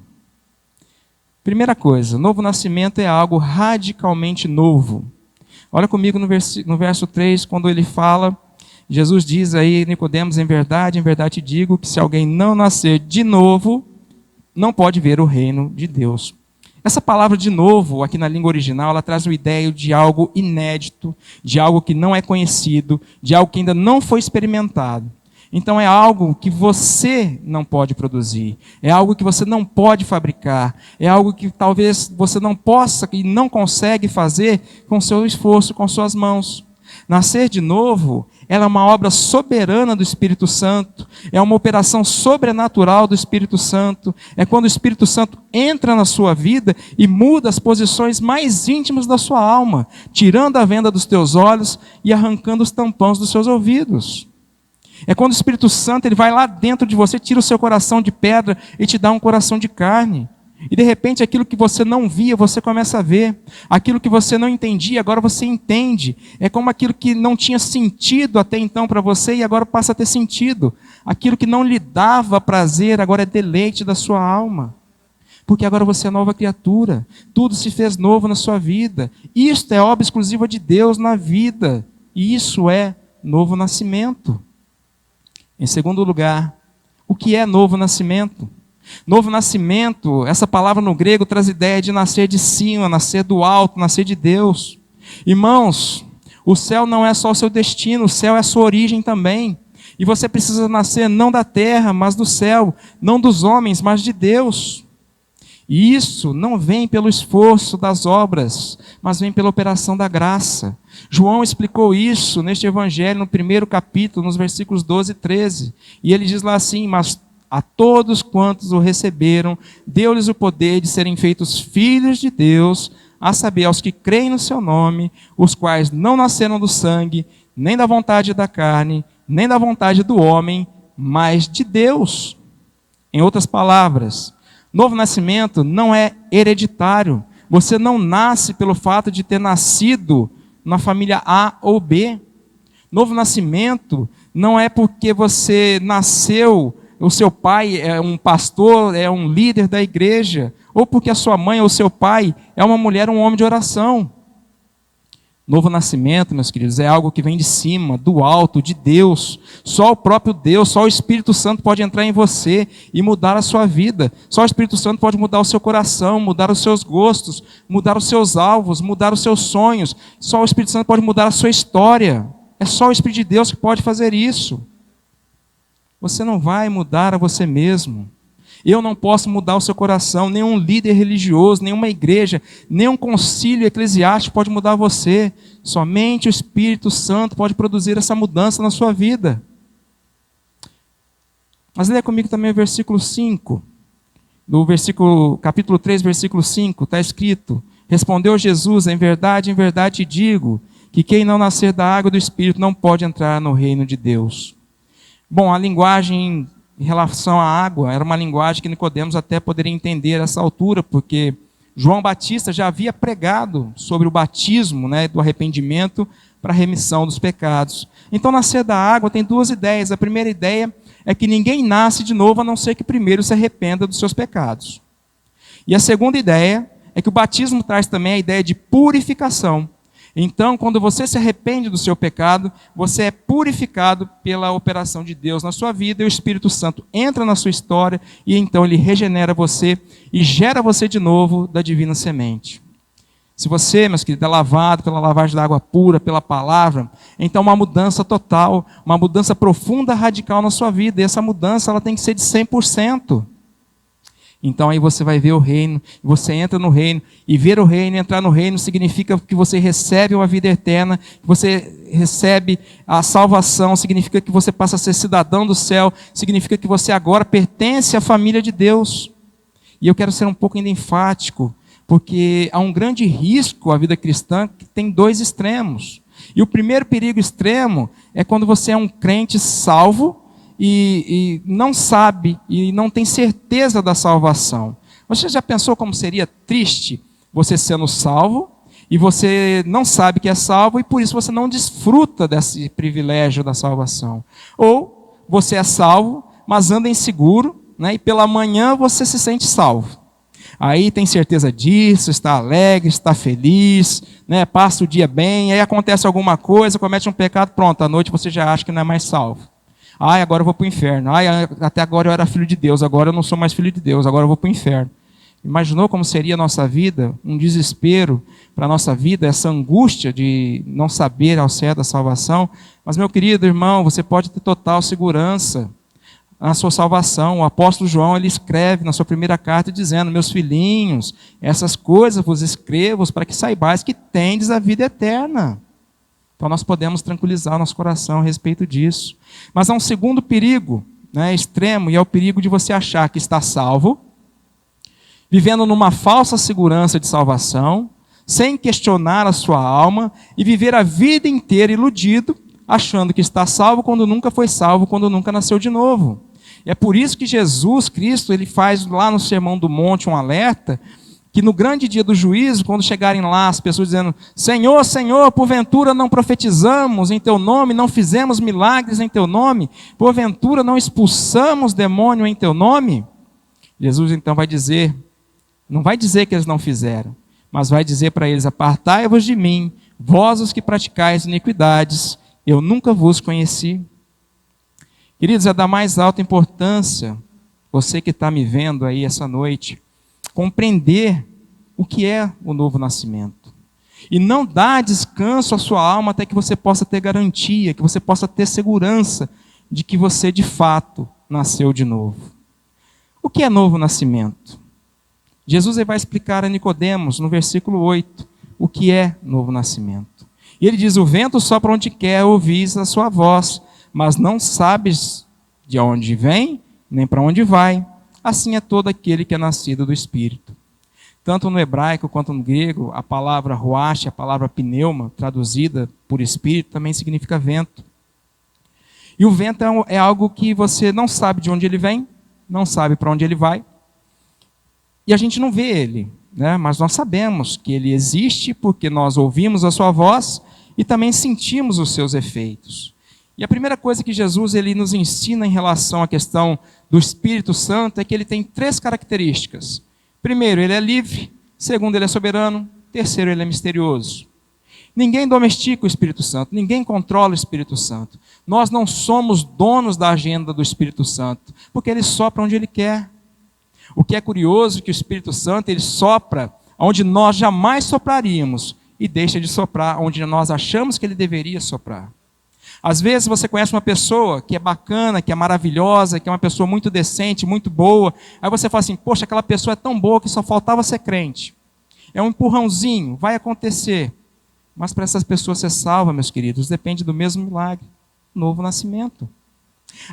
Primeira coisa, novo nascimento é algo radicalmente novo. Olha comigo no verso 3, quando ele fala, Jesus diz aí, Nicodemos, em verdade te digo, que se alguém não nascer de novo, não pode ver o reino de Deus. Essa palavra de novo, aqui na língua original, ela traz uma ideia de algo inédito, de algo que não é conhecido, de algo que ainda não foi experimentado. Então é algo que você não pode produzir, é algo que você não pode fabricar, é algo que talvez você não possa e não consegue fazer com seu esforço, com suas mãos. Nascer de novo, ela é uma obra soberana do Espírito Santo, é uma operação sobrenatural do Espírito Santo, é quando o Espírito Santo entra na sua vida e muda as posições mais íntimas da sua alma, tirando a venda dos teus olhos e arrancando os tampões dos seus ouvidos. É quando o Espírito Santo ele vai lá dentro de você, tira o seu coração de pedra e te dá um coração de carne. E de repente aquilo que você não via, você começa a ver. Aquilo que você não entendia, agora você entende. É como aquilo que não tinha sentido até então para você e agora passa a ter sentido. Aquilo que não lhe dava prazer, agora é deleite da sua alma. Porque agora você é nova criatura. Tudo se fez novo na sua vida. Isto é obra exclusiva de Deus na vida. E isso é novo nascimento. Em segundo lugar, o que é novo nascimento? Novo nascimento, essa palavra no grego traz ideia de nascer de cima, nascer do alto, nascer de Deus. Irmãos, o céu não é só o seu destino, o céu é a sua origem também. E você precisa nascer não da terra, mas do céu, não dos homens, mas de Deus. E isso não vem pelo esforço das obras, mas vem pela operação da graça. João explicou isso neste evangelho, no primeiro capítulo, nos versículos 12 e 13. E ele diz lá assim, mas a todos quantos o receberam, deu-lhes o poder de serem feitos filhos de Deus, a saber, aos que creem no seu nome, os quais não nasceram do sangue, nem da vontade da carne, nem da vontade do homem, mas de Deus. Em outras palavras, novo nascimento não é hereditário. Você não nasce pelo fato de ter nascido na família A ou B. Novo nascimento não é porque você nasceu, o seu pai é um pastor, é um líder da igreja, ou porque a sua mãe ou seu pai é uma mulher, um homem de oração. Novo nascimento, meus queridos, é algo que vem de cima, do alto, de Deus. Só o próprio Deus, só o Espírito Santo pode entrar em você e mudar a sua vida. Só o Espírito Santo pode mudar o seu coração, mudar os seus gostos, mudar os seus alvos, mudar os seus sonhos. Só o Espírito Santo pode mudar a sua história. É só o Espírito de Deus que pode fazer isso. Você não vai mudar a você mesmo. Eu não posso mudar o seu coração, nenhum líder religioso, nenhuma igreja, nenhum concílio eclesiástico pode mudar você. Somente o Espírito Santo pode produzir essa mudança na sua vida. Mas leia comigo também o versículo 5. No capítulo 3, versículo 5, está escrito: respondeu Jesus, em verdade te digo, que quem não nascer da água e do Espírito não pode entrar no reino de Deus. Bom, a linguagem em relação à água era uma linguagem que Nicodemos até poderia entender a essa altura, porque João Batista já havia pregado sobre o batismo, do arrependimento para a remissão dos pecados. Então, nascer da água tem duas ideias. A primeira ideia é que ninguém nasce de novo, a não ser que primeiro se arrependa dos seus pecados. E a segunda ideia é que o batismo traz também a ideia de purificação. Então, quando você se arrepende do seu pecado, você é purificado pela operação de Deus na sua vida, e o Espírito Santo entra na sua história, e então ele regenera você e gera você de novo da divina semente. Se você, meus queridos, é lavado pela lavagem da água pura, pela palavra, então uma mudança total, uma mudança profunda, radical na sua vida, e essa mudança ela tem que ser de 100%. Então aí você vai ver o reino, você entra no reino, e ver o reino, entrar no reino, significa que você recebe uma vida eterna, que você recebe a salvação, significa que você passa a ser cidadão do céu, significa que você agora pertence à família de Deus. E eu quero ser um pouco ainda enfático, porque há um grande risco à vida cristã que tem dois extremos. E o primeiro perigo extremo é quando você é um crente salvo, e não sabe, e não tem certeza da salvação. Você já pensou como seria triste você sendo salvo, e você não sabe que é salvo, e por isso você não desfruta desse privilégio da salvação? Ou você é salvo, mas anda inseguro, né, e pela manhã você se sente salvo. Aí tem certeza disso, está alegre, está feliz, né, passa o dia bem, aí acontece alguma coisa, comete um pecado, pronto, à noite você já acha que não é mais salvo. Ai, agora eu vou para o inferno. Ai, até agora eu era filho de Deus, agora eu não sou mais filho de Deus, agora eu vou para o inferno. Imaginou como seria a nossa vida? Um desespero para a nossa vida, essa angústia de não saber ao certo da salvação. Mas, meu querido irmão, você pode ter total segurança na sua salvação. O apóstolo João, ele escreve na sua primeira carta dizendo: meus filhinhos, essas coisas vos escrevo para que saibais que tendes a vida eterna. Então nós podemos tranquilizar o nosso coração a respeito disso. Mas há um segundo perigo, né, extremo, e é o perigo de você achar que está salvo, vivendo numa falsa segurança de salvação, sem questionar a sua alma, e viver a vida inteira iludido, achando que está salvo quando nunca foi salvo, quando nunca nasceu de novo. E é por isso que Jesus Cristo, ele faz lá no Sermão do Monte um alerta, que no grande dia do juízo, quando chegarem lá as pessoas dizendo: Senhor, Senhor, porventura não profetizamos em Teu nome, não fizemos milagres em Teu nome, porventura não expulsamos demônio em Teu nome? Jesus então vai dizer, não vai dizer que eles não fizeram, mas vai dizer para eles: apartai-vos de mim, vós os que praticais iniquidades, eu nunca vos conheci. Queridos, é da mais alta importância, você que está me vendo aí essa noite, compreender o que é o novo nascimento. E não dar descanso à sua alma até que você possa ter garantia, que você possa ter segurança de que você de fato nasceu de novo. O que é novo nascimento? Jesus vai explicar a Nicodemos no versículo 8 o que é novo nascimento. E ele diz: o vento sopra onde quer, ouvis a sua voz, mas não sabes de onde vem, nem para onde vai. Assim é todo aquele que é nascido do Espírito. Tanto no hebraico quanto no grego, a palavra ruach, a palavra pneuma, traduzida por Espírito, também significa vento. E o vento é algo que você não sabe de onde ele vem, não sabe para onde ele vai, e a gente não vê ele, né? Mas nós sabemos que ele existe porque nós ouvimos a sua voz e também sentimos os seus efeitos. E a primeira coisa que Jesus ele nos ensina em relação à questão do Espírito Santo é que ele tem 3 características. Primeiro, ele é livre. Segundo, ele é soberano. Terceiro, ele é misterioso. Ninguém domestica o Espírito Santo, ninguém controla o Espírito Santo. Nós não somos donos da agenda do Espírito Santo, porque ele sopra onde ele quer. O que é curioso é que o Espírito Santo ele sopra onde nós jamais sopraríamos e deixa de soprar onde nós achamos que ele deveria soprar. Às vezes você conhece uma pessoa que é bacana, que é maravilhosa, que é uma pessoa muito decente, muito boa. Aí você fala assim: poxa, aquela pessoa é tão boa que só faltava ser crente. É um empurrãozinho, vai acontecer. Mas para essas pessoas ser salva, meus queridos, depende do mesmo milagre, novo nascimento.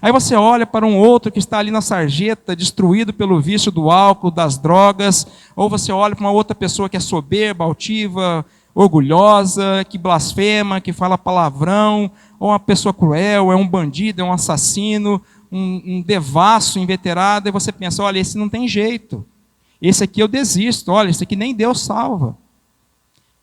Aí você olha para um outro que está ali na sarjeta, destruído pelo vício do álcool, das drogas, ou você olha para uma outra pessoa que é soberba, altiva, orgulhosa, que blasfema, que fala palavrão, ou uma pessoa cruel, é um bandido, é um assassino, um devasso inveterado, e você pensa: olha, esse não tem jeito, esse aqui eu desisto, olha, esse aqui nem Deus salva.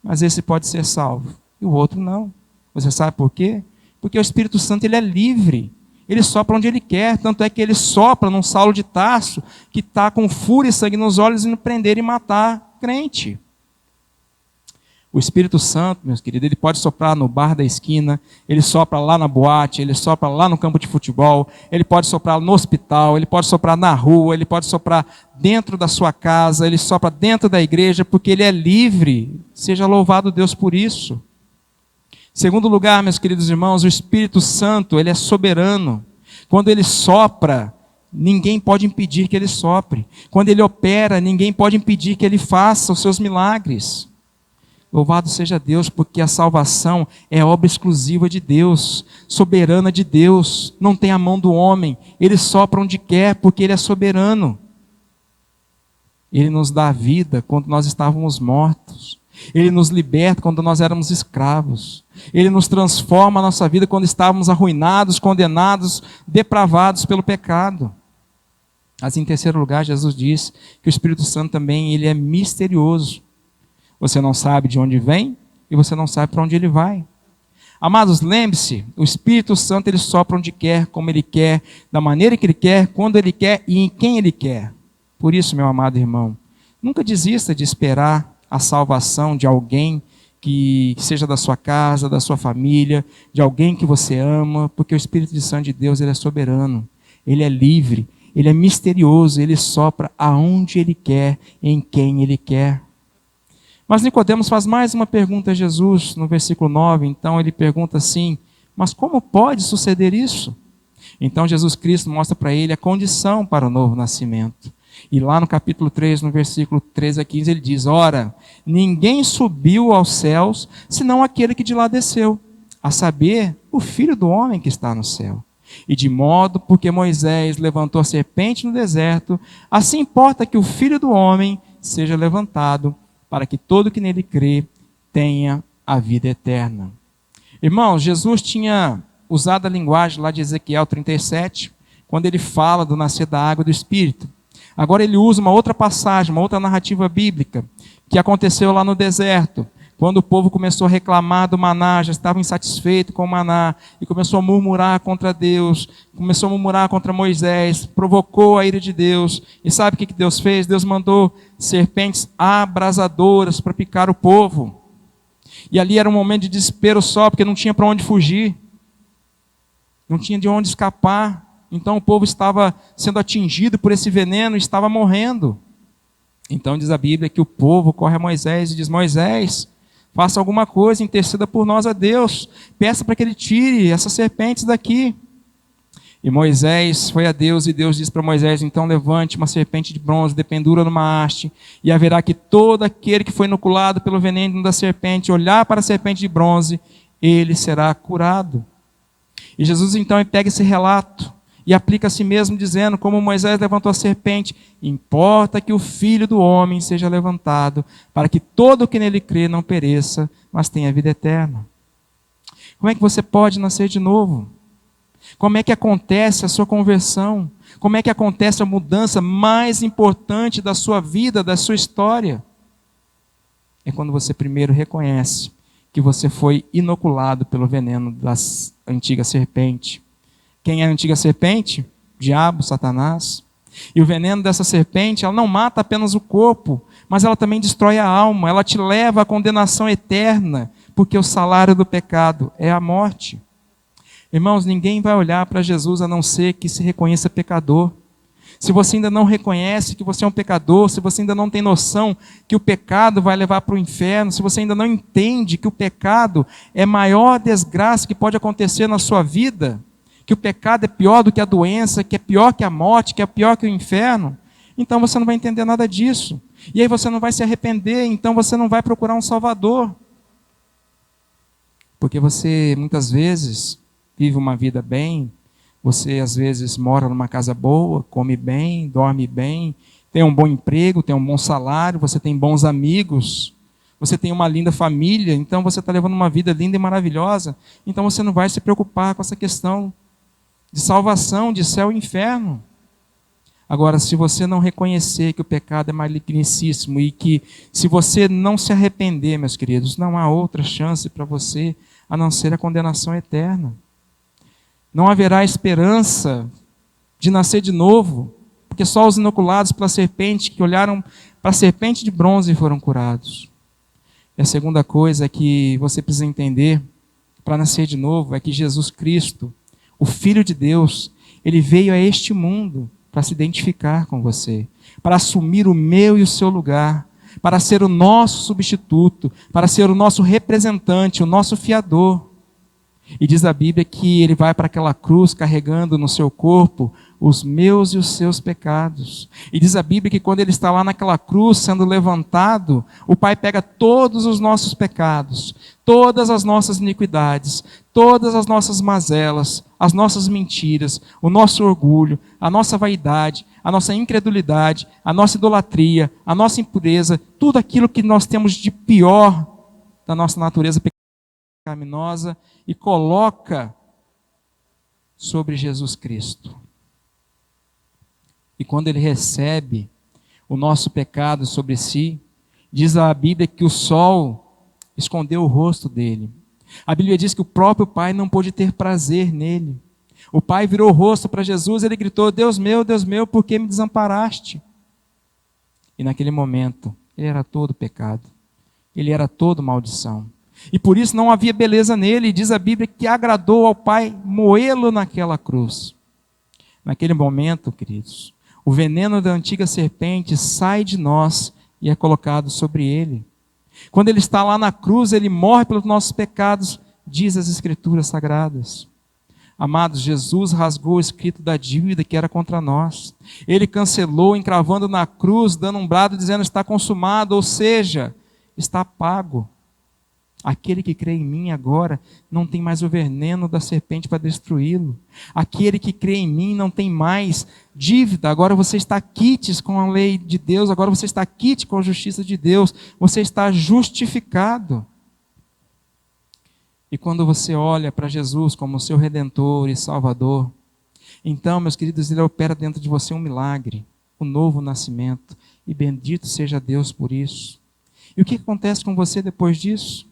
Mas esse pode ser salvo, e o outro não. Você sabe por quê? Porque o Espírito Santo ele é livre, ele sopra onde ele quer, tanto é que ele sopra num Saulo de Tarso, que está com fúria e sangue nos olhos, indo prender e matar. crente. O Espírito Santo, meus queridos, ele pode soprar no bar da esquina, ele sopra lá na boate, ele sopra lá no campo de futebol, ele pode soprar no hospital, ele pode soprar na rua, ele pode soprar dentro da sua casa, ele sopra dentro da igreja, porque ele é livre. Seja louvado Deus por isso. Segundo lugar, meus queridos irmãos, o Espírito Santo, ele é soberano. Quando ele sopra, ninguém pode impedir que ele sopre. Quando ele opera, ninguém pode impedir que ele faça os seus milagres. Louvado seja Deus, porque a salvação é obra exclusiva de Deus, soberana de Deus, não tem a mão do homem. Ele sopra onde quer, porque ele é soberano. Ele nos dá a vida quando nós estávamos mortos. Ele nos liberta quando nós éramos escravos. Ele nos transforma a nossa vida quando estávamos arruinados, condenados, depravados pelo pecado. Mas em terceiro lugar, Jesus diz que o Espírito Santo também ele é misterioso. Você não sabe de onde vem e você não sabe para onde ele vai. Amados, lembre-se, o Espírito Santo ele sopra onde quer, como ele quer, da maneira que ele quer, quando ele quer e em quem ele quer. Por isso, meu amado irmão, nunca desista de esperar a salvação de alguém que seja da sua casa, da sua família, de alguém que você ama, porque o Espírito Santo de Deus ele é soberano, ele é livre, ele é misterioso, ele sopra aonde ele quer, em quem ele quer. Mas Nicodemos faz mais uma pergunta a Jesus, no versículo 9, então ele pergunta assim, mas como pode suceder isso? Então Jesus Cristo mostra para ele a condição para o novo nascimento. E lá no capítulo 3, no versículo 13 a 15, ele diz, ora, ninguém subiu aos céus, senão aquele que de lá desceu, a saber, o Filho do homem que está no céu. E de modo, porque Moisés levantou a serpente no deserto, assim importa que o Filho do homem seja levantado, para que todo que nele crê tenha a vida eterna. Irmãos, Jesus tinha usado a linguagem lá de Ezequiel 37, quando ele fala do nascer da água e do Espírito. Agora ele usa uma outra passagem, uma outra narrativa bíblica, que aconteceu lá no deserto, quando o povo começou a reclamar do maná, já estava insatisfeito com o maná, e começou a murmurar contra Deus, começou a murmurar contra Moisés, provocou a ira de Deus. E sabe o que Deus fez? Deus mandou serpentes abrasadoras para picar o povo. E ali era um momento de desespero só, porque não tinha para onde fugir, não tinha de onde escapar. Então o povo estava sendo atingido por esse veneno e estava morrendo. Então diz a Bíblia que o povo corre a Moisés e diz, Moisés, faça alguma coisa, interceda por nós a Deus, peça para que ele tire essas serpentes daqui. E Moisés foi a Deus e Deus disse para Moisés, então levante uma serpente de bronze, dependura numa haste, e haverá que todo aquele que foi inoculado pelo veneno da serpente, olhar para a serpente de bronze, ele será curado. E Jesus então pega esse relato, e aplica a si mesmo, dizendo, como Moisés levantou a serpente, importa que o Filho do homem seja levantado, para que todo o que nele crê não pereça, mas tenha vida eterna. Como é que você pode nascer de novo? Como é que acontece a sua conversão? Como é que acontece a mudança mais importante da sua vida, da sua história? É quando você primeiro reconhece que você foi inoculado pelo veneno da antiga serpente. Quem é a antiga serpente? Diabo, Satanás. E o veneno dessa serpente, ela não mata apenas o corpo, mas ela também destrói a alma, ela te leva à condenação eterna, porque o salário do pecado é a morte. Irmãos, ninguém vai olhar para Jesus a não ser que se reconheça pecador. Se você ainda não reconhece que você é um pecador, se você ainda não tem noção que o pecado vai levar para o inferno, se você ainda não entende que o pecado é a maior desgraça que pode acontecer na sua vida, que o pecado é pior do que a doença, que é pior que a morte, que é pior que o inferno, então você não vai entender nada disso. E aí você não vai se arrepender, então você não vai procurar um Salvador. Porque você, muitas vezes, vive uma vida bem, você às vezes mora numa casa boa, come bem, dorme bem, tem um bom emprego, tem um bom salário, você tem bons amigos, você tem uma linda família, então você está levando uma vida linda e maravilhosa, então você não vai se preocupar com essa questão de salvação, de céu e inferno. Agora, se você não reconhecer que o pecado é malignicíssimo e que se você não se arrepender, meus queridos, não há outra chance para você a não ser a condenação eterna. Não haverá esperança de nascer de novo, porque só os inoculados pela serpente que olharam para a serpente de bronze foram curados. E a segunda coisa que você precisa entender para nascer de novo é que Jesus Cristo, o Filho de Deus, ele veio a este mundo para se identificar com você, para assumir o meu e o seu lugar, para ser o nosso substituto, para ser o nosso representante, o nosso fiador. E diz a Bíblia que ele vai para aquela cruz carregando no seu corpo os meus e os seus pecados. E diz a Bíblia que quando ele está lá naquela cruz sendo levantado, o Pai pega todos os nossos pecados, todas as nossas iniquidades, todas as nossas mazelas, as nossas mentiras, o nosso orgulho, a nossa vaidade, a nossa incredulidade, a nossa idolatria, a nossa impureza, tudo aquilo que nós temos de pior da nossa natureza pecaminosa e coloca sobre Jesus Cristo. E quando ele recebe o nosso pecado sobre si, diz a Bíblia que o sol escondeu o rosto dele. A Bíblia diz que o próprio Pai não pôde ter prazer nele. O Pai virou o rosto para Jesus e ele gritou: Deus meu, por que me desamparaste? E naquele momento, ele era todo pecado. Ele era todo maldição. E por isso não havia beleza nele. E diz a Bíblia que agradou ao Pai moê-lo naquela cruz. Naquele momento, queridos, o veneno da antiga serpente sai de nós e é colocado sobre ele. Quando ele está lá na cruz, ele morre pelos nossos pecados, diz as Escrituras Sagradas. Amados, Jesus rasgou o escrito da dívida que era contra nós. Ele cancelou, encravando na cruz, dando um brado, dizendo: está consumado, ou seja, está pago. Aquele que crê em mim agora não tem mais o veneno da serpente para destruí-lo. Aquele que crê em mim não tem mais dívida. Agora você está quites com a lei de Deus. Agora você está quite com a justiça de Deus. Você está justificado. E quando você olha para Jesus como seu Redentor e Salvador, então, meus queridos, ele opera dentro de você um milagre, um novo nascimento. E bendito seja Deus por isso. E o que acontece com você depois disso?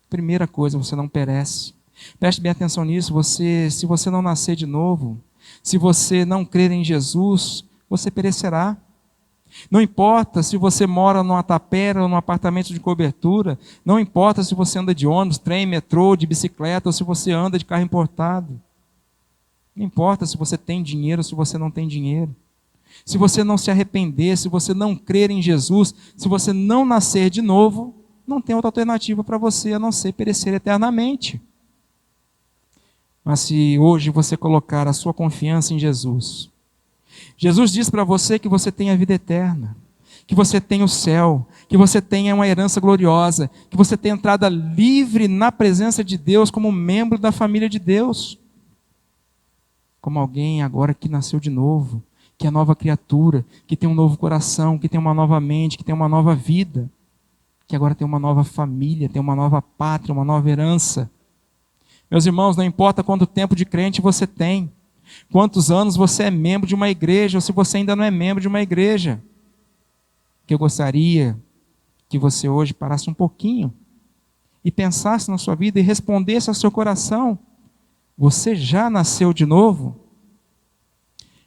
Primeira coisa, você não perece. Preste bem atenção nisso. Se você não nascer de novo, se você não crer em Jesus, você perecerá. Não importa se você mora numa tapera ou num apartamento de cobertura, não importa se você anda de ônibus, trem, metrô, de bicicleta, ou se você anda de carro importado. Não importa se você tem dinheiro ou se você não tem dinheiro. Se você não se arrepender, se você não crer em Jesus, se você não nascer de novo, não tem outra alternativa para você a não ser perecer eternamente. Mas se hoje você colocar a sua confiança em Jesus, Jesus diz para você que você tem a vida eterna, que você tem o céu, que você tem uma herança gloriosa, que você tem entrada livre na presença de Deus como membro da família de Deus. Como alguém agora que nasceu de novo, que é nova criatura, que tem um novo coração, que tem uma nova mente, que tem uma nova vida, que agora tem uma nova família, tem uma nova pátria, uma nova herança. Meus irmãos, não importa quanto tempo de crente você tem, quantos anos você é membro de uma igreja, ou se você ainda não é membro de uma igreja, que eu gostaria que você hoje parasse um pouquinho e pensasse na sua vida e respondesse ao seu coração: você já nasceu de novo?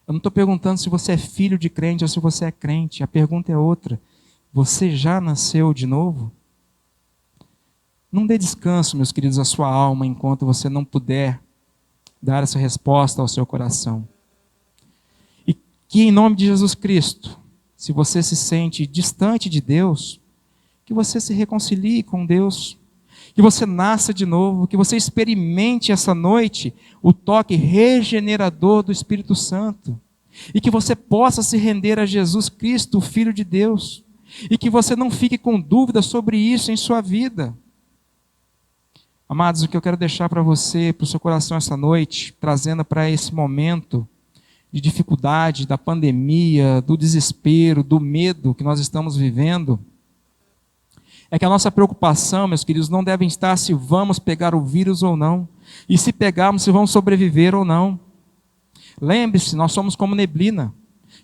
Eu não estou perguntando se você é filho de crente ou se você é crente, a pergunta é outra. Você já nasceu de novo? Não dê descanso, meus queridos, à sua alma enquanto você não puder dar essa resposta ao seu coração. E que em nome de Jesus Cristo, se você se sente distante de Deus, que você se reconcilie com Deus, que você nasça de novo, que você experimente essa noite o toque regenerador do Espírito Santo, e que você possa se render a Jesus Cristo, o Filho de Deus, e que você não fique com dúvida sobre isso em sua vida. Amados, o que eu quero deixar para você, para o seu coração essa noite, trazendo para esse momento de dificuldade, da pandemia, do desespero, do medo que nós estamos vivendo, é que a nossa preocupação, meus queridos, não deve estar se vamos pegar o vírus ou não, e se pegarmos, se vamos sobreviver ou não. Lembre-se, nós somos como neblina,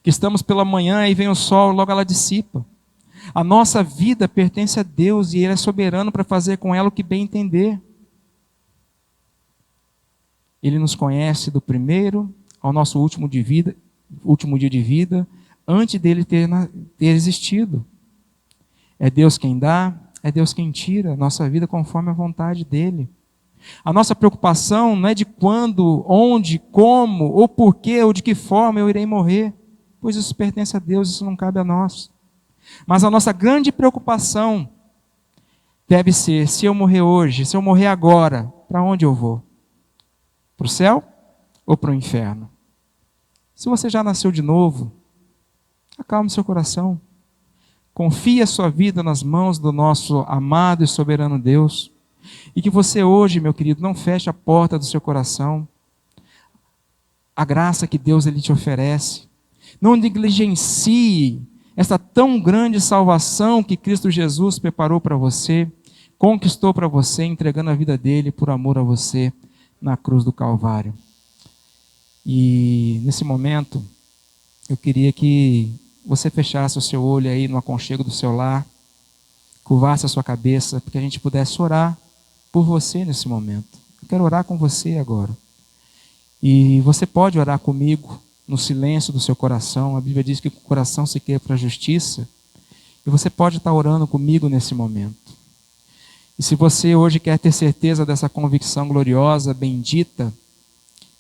que estamos pela manhã e vem o sol, logo ela dissipa. A nossa vida pertence a Deus e Ele é soberano para fazer com ela o que bem entender. Ele nos conhece do primeiro ao nosso último dia de vida, antes dele ter existido. É Deus quem dá, é Deus quem tira a nossa vida conforme a vontade dEle. A nossa preocupação não é de quando, onde, como, ou porquê, ou de que forma eu irei morrer, pois isso pertence a Deus, isso não cabe a nós. Mas a nossa grande preocupação deve ser, se eu morrer hoje, se eu morrer agora, para onde eu vou? Para o céu ou para o inferno? Se você já nasceu de novo, acalme seu coração. Confie a sua vida nas mãos do nosso amado e soberano Deus. E que você hoje, meu querido, não feche a porta do seu coração. A graça que Deus ele te oferece. Não negligencie essa tão grande salvação que Cristo Jesus preparou para você, conquistou para você, entregando a vida dele por amor a você na cruz do Calvário. E nesse momento, eu queria que você fechasse o seu olho aí no aconchego do seu lar, curvasse a sua cabeça, para que a gente pudesse orar por você nesse momento. Eu quero orar com você agora. E você pode orar comigo no silêncio do seu coração. A Bíblia diz que o coração se quer para a justiça. E você pode estar orando comigo nesse momento. E se você hoje quer ter certeza dessa convicção gloriosa, bendita,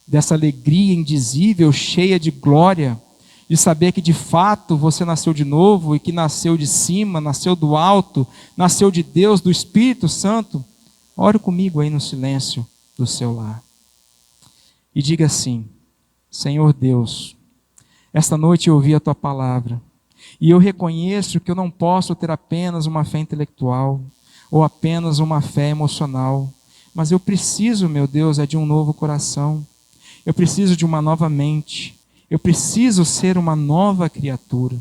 dessa alegria indizível, cheia de glória, de saber que de fato você nasceu de novo e que nasceu de cima, nasceu do alto, nasceu de Deus, do Espírito Santo, ore comigo aí no silêncio do seu lar. E diga assim: Senhor Deus, esta noite eu ouvi a Tua palavra e eu reconheço que eu não posso ter apenas uma fé intelectual ou apenas uma fé emocional, mas eu preciso, meu Deus, de um novo coração. Eu preciso de uma nova mente. Eu preciso ser uma nova criatura.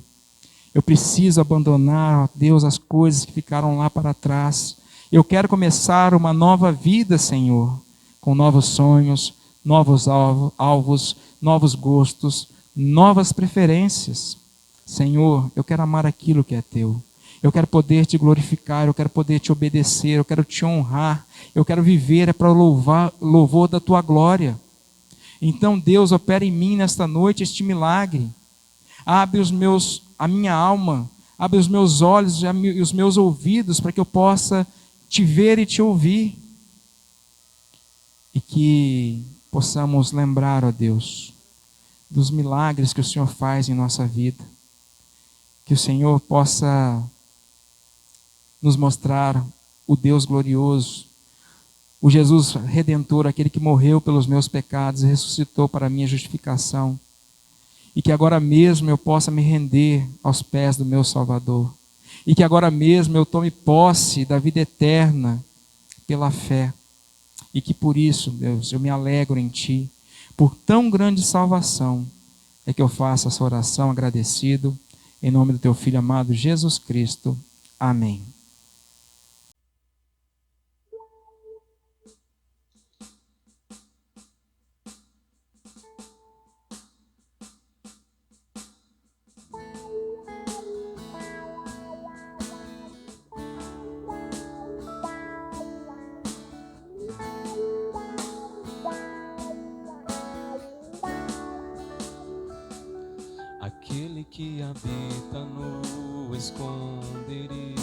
Eu preciso abandonar, ó Deus, as coisas que ficaram lá para trás. Eu quero começar uma nova vida, Senhor, com novos sonhos, novos alvos, novos gostos, novas preferências. Senhor, eu quero amar aquilo que é Teu. Eu quero poder Te glorificar, eu quero poder Te obedecer, eu quero Te honrar. Eu quero viver para louvor da Tua glória. Então, Deus, opera em mim nesta noite este milagre. Abre a minha alma, abre os meus olhos e os meus ouvidos para que eu possa Te ver e Te ouvir. E que possamos lembrar, ó Deus, dos milagres que o Senhor faz em nossa vida. Que o Senhor possa nos mostrar o Deus glorioso, o Jesus Redentor, aquele que morreu pelos meus pecados e ressuscitou para a minha justificação. E que agora mesmo eu possa me render aos pés do meu Salvador. E que agora mesmo eu tome posse da vida eterna pela fé. E que por isso, Deus, eu me alegro em Ti. Por tão grande salvação é que eu faço essa oração agradecido. Em nome do Teu Filho amado Jesus Cristo. Amém. Aquele que habita no esconderijo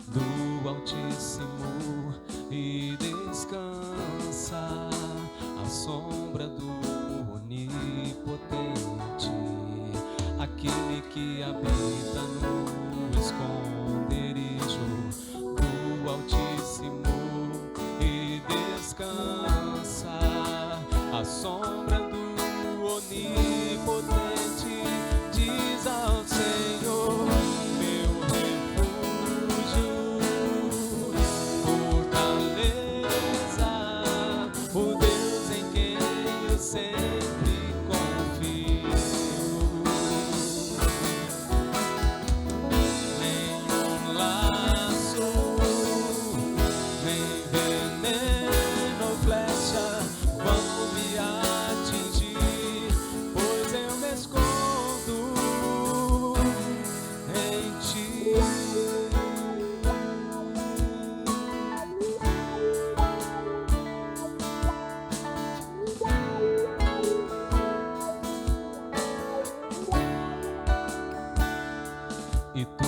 do Altíssimo e descansa à sombra do Onipotente. Aquele que habita no esconderijo do Altíssimo e descansa à sombra do Onipotente. Diz ao Senhor, meu refúgio, fortaleza, o Deus em quem eu sempre confio.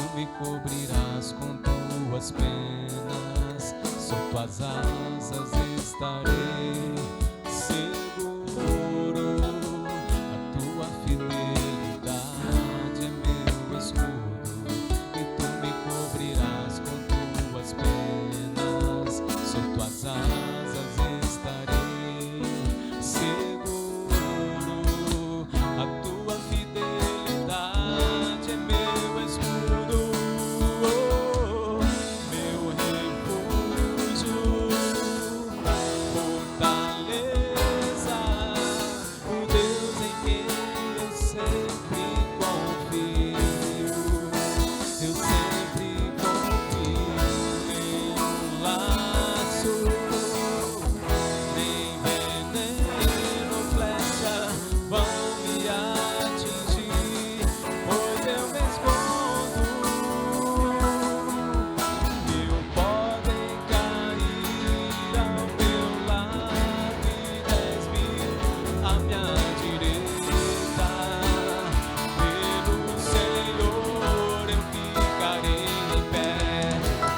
tu me cobrirás com tuas penas, sob tuas asas estarei seguro. A tua fidelidade é meu escudo, e tu me cobrirás com tuas penas, sob tuas asas estarei seguro. A tua fidelidade é meu escudo, meu refúgio, fortaleza, o Deus em quem eu sempre confio. Eu sempre confio. Nenhum laço, nem veneno, flecha vão me atingir, pois eu me escondo. Mil podem cair ao meu lado e 10.000 à minha direita. Pelo Senhor eu ficarei em pé,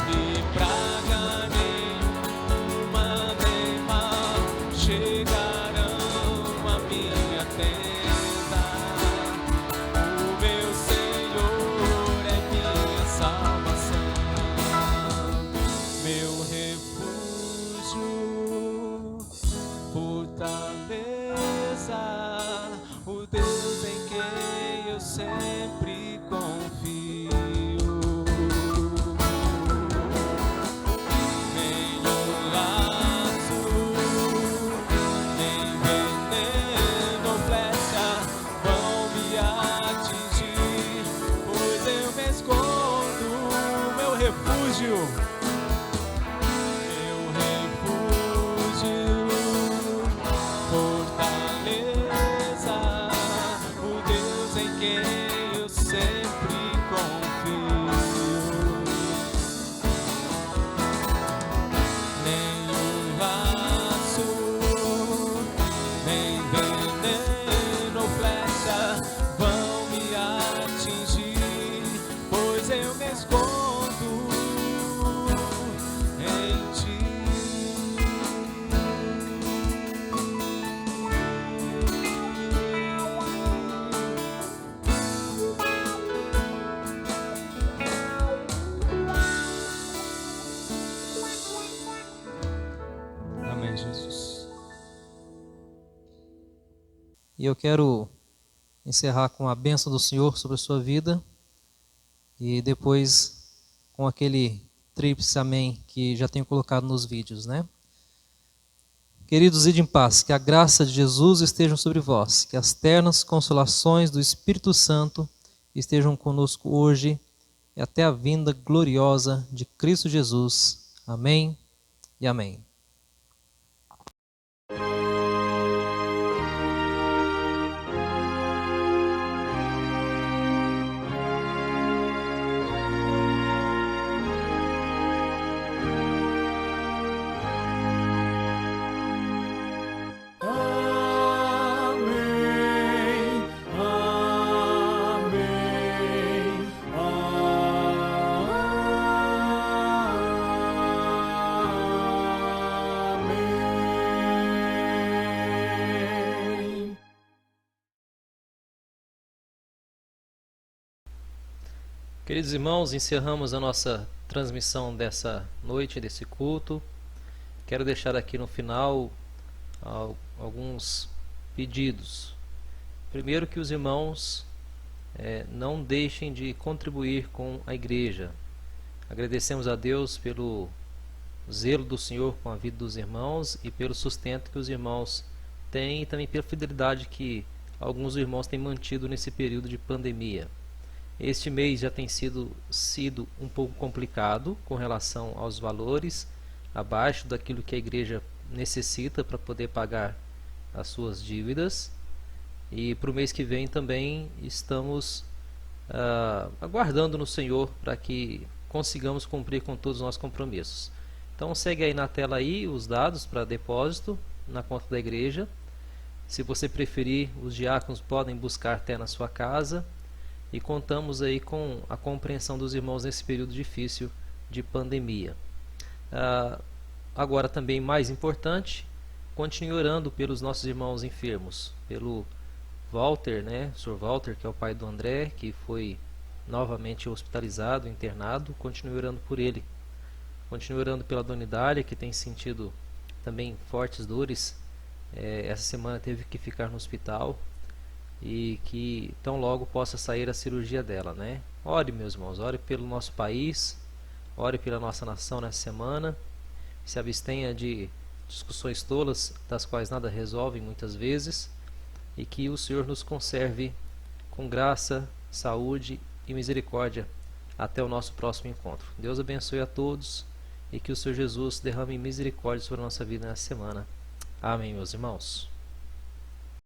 e praga nenhuma nem mal chegarão à minha tenda. O meu Senhor é minha salvação, meu refúgio, fortaleza, o Deus em quem eu sempre confio. Nenhum laço, nem veneno, flecha vão me atingir, pois eu me escondo. Meu refúgio, fortaleza, o Deus em quem eu sempre confio. Nenhum laço, nem veneno, flecha vão me atingir, pois eu me escondo em ti. Amém, Jesus. E eu quero encerrar com a bênção do Senhor sobre a sua vida e depois com aquele tríplice amém que já tenho colocado nos vídeos, né? Queridos, ide em paz, que a graça de Jesus esteja sobre vós, que as ternas consolações do Espírito Santo estejam conosco hoje e até a vinda gloriosa de Cristo Jesus. Amém e amém. Queridos irmãos, encerramos a nossa transmissão dessa noite, desse culto. Quero deixar aqui no final alguns pedidos. Primeiro, que os irmãos não deixem de contribuir com a igreja. Agradecemos a Deus pelo zelo do Senhor com a vida dos irmãos e pelo sustento que os irmãos têm e também pela fidelidade que alguns irmãos têm mantido nesse período de pandemia. Este mês já tem sido um pouco complicado com relação aos valores, abaixo daquilo que a igreja necessita para poder pagar as suas dívidas. E para o mês que vem também estamos aguardando no Senhor para que consigamos cumprir com todos os nossos compromissos. Então segue aí na tela aí os dados para depósito na conta da igreja. Se você preferir, os diáconos podem buscar até na sua casa. e contamos aí com a compreensão dos irmãos nesse período difícil de pandemia. Agora também mais importante, continue orando pelos nossos irmãos enfermos, pelo Walter, né, Sr. Walter, que é o pai do André, que foi novamente hospitalizado, internado. Continue orando por ele. Continue orando pela Dona Idália, que tem sentido também fortes dores. Essa semana teve que ficar no hospital e que tão logo possa sair a cirurgia dela, né? Ore, meus irmãos, ore pelo nosso país, ore pela nossa nação nessa semana. Se abstenha de discussões tolas, das quais nada resolvem muitas vezes, e que o Senhor nos conserve com graça, saúde e misericórdia até o nosso próximo encontro. Deus abençoe a todos e que o Senhor Jesus derrame misericórdia sobre a nossa vida nessa semana. Amém, meus irmãos.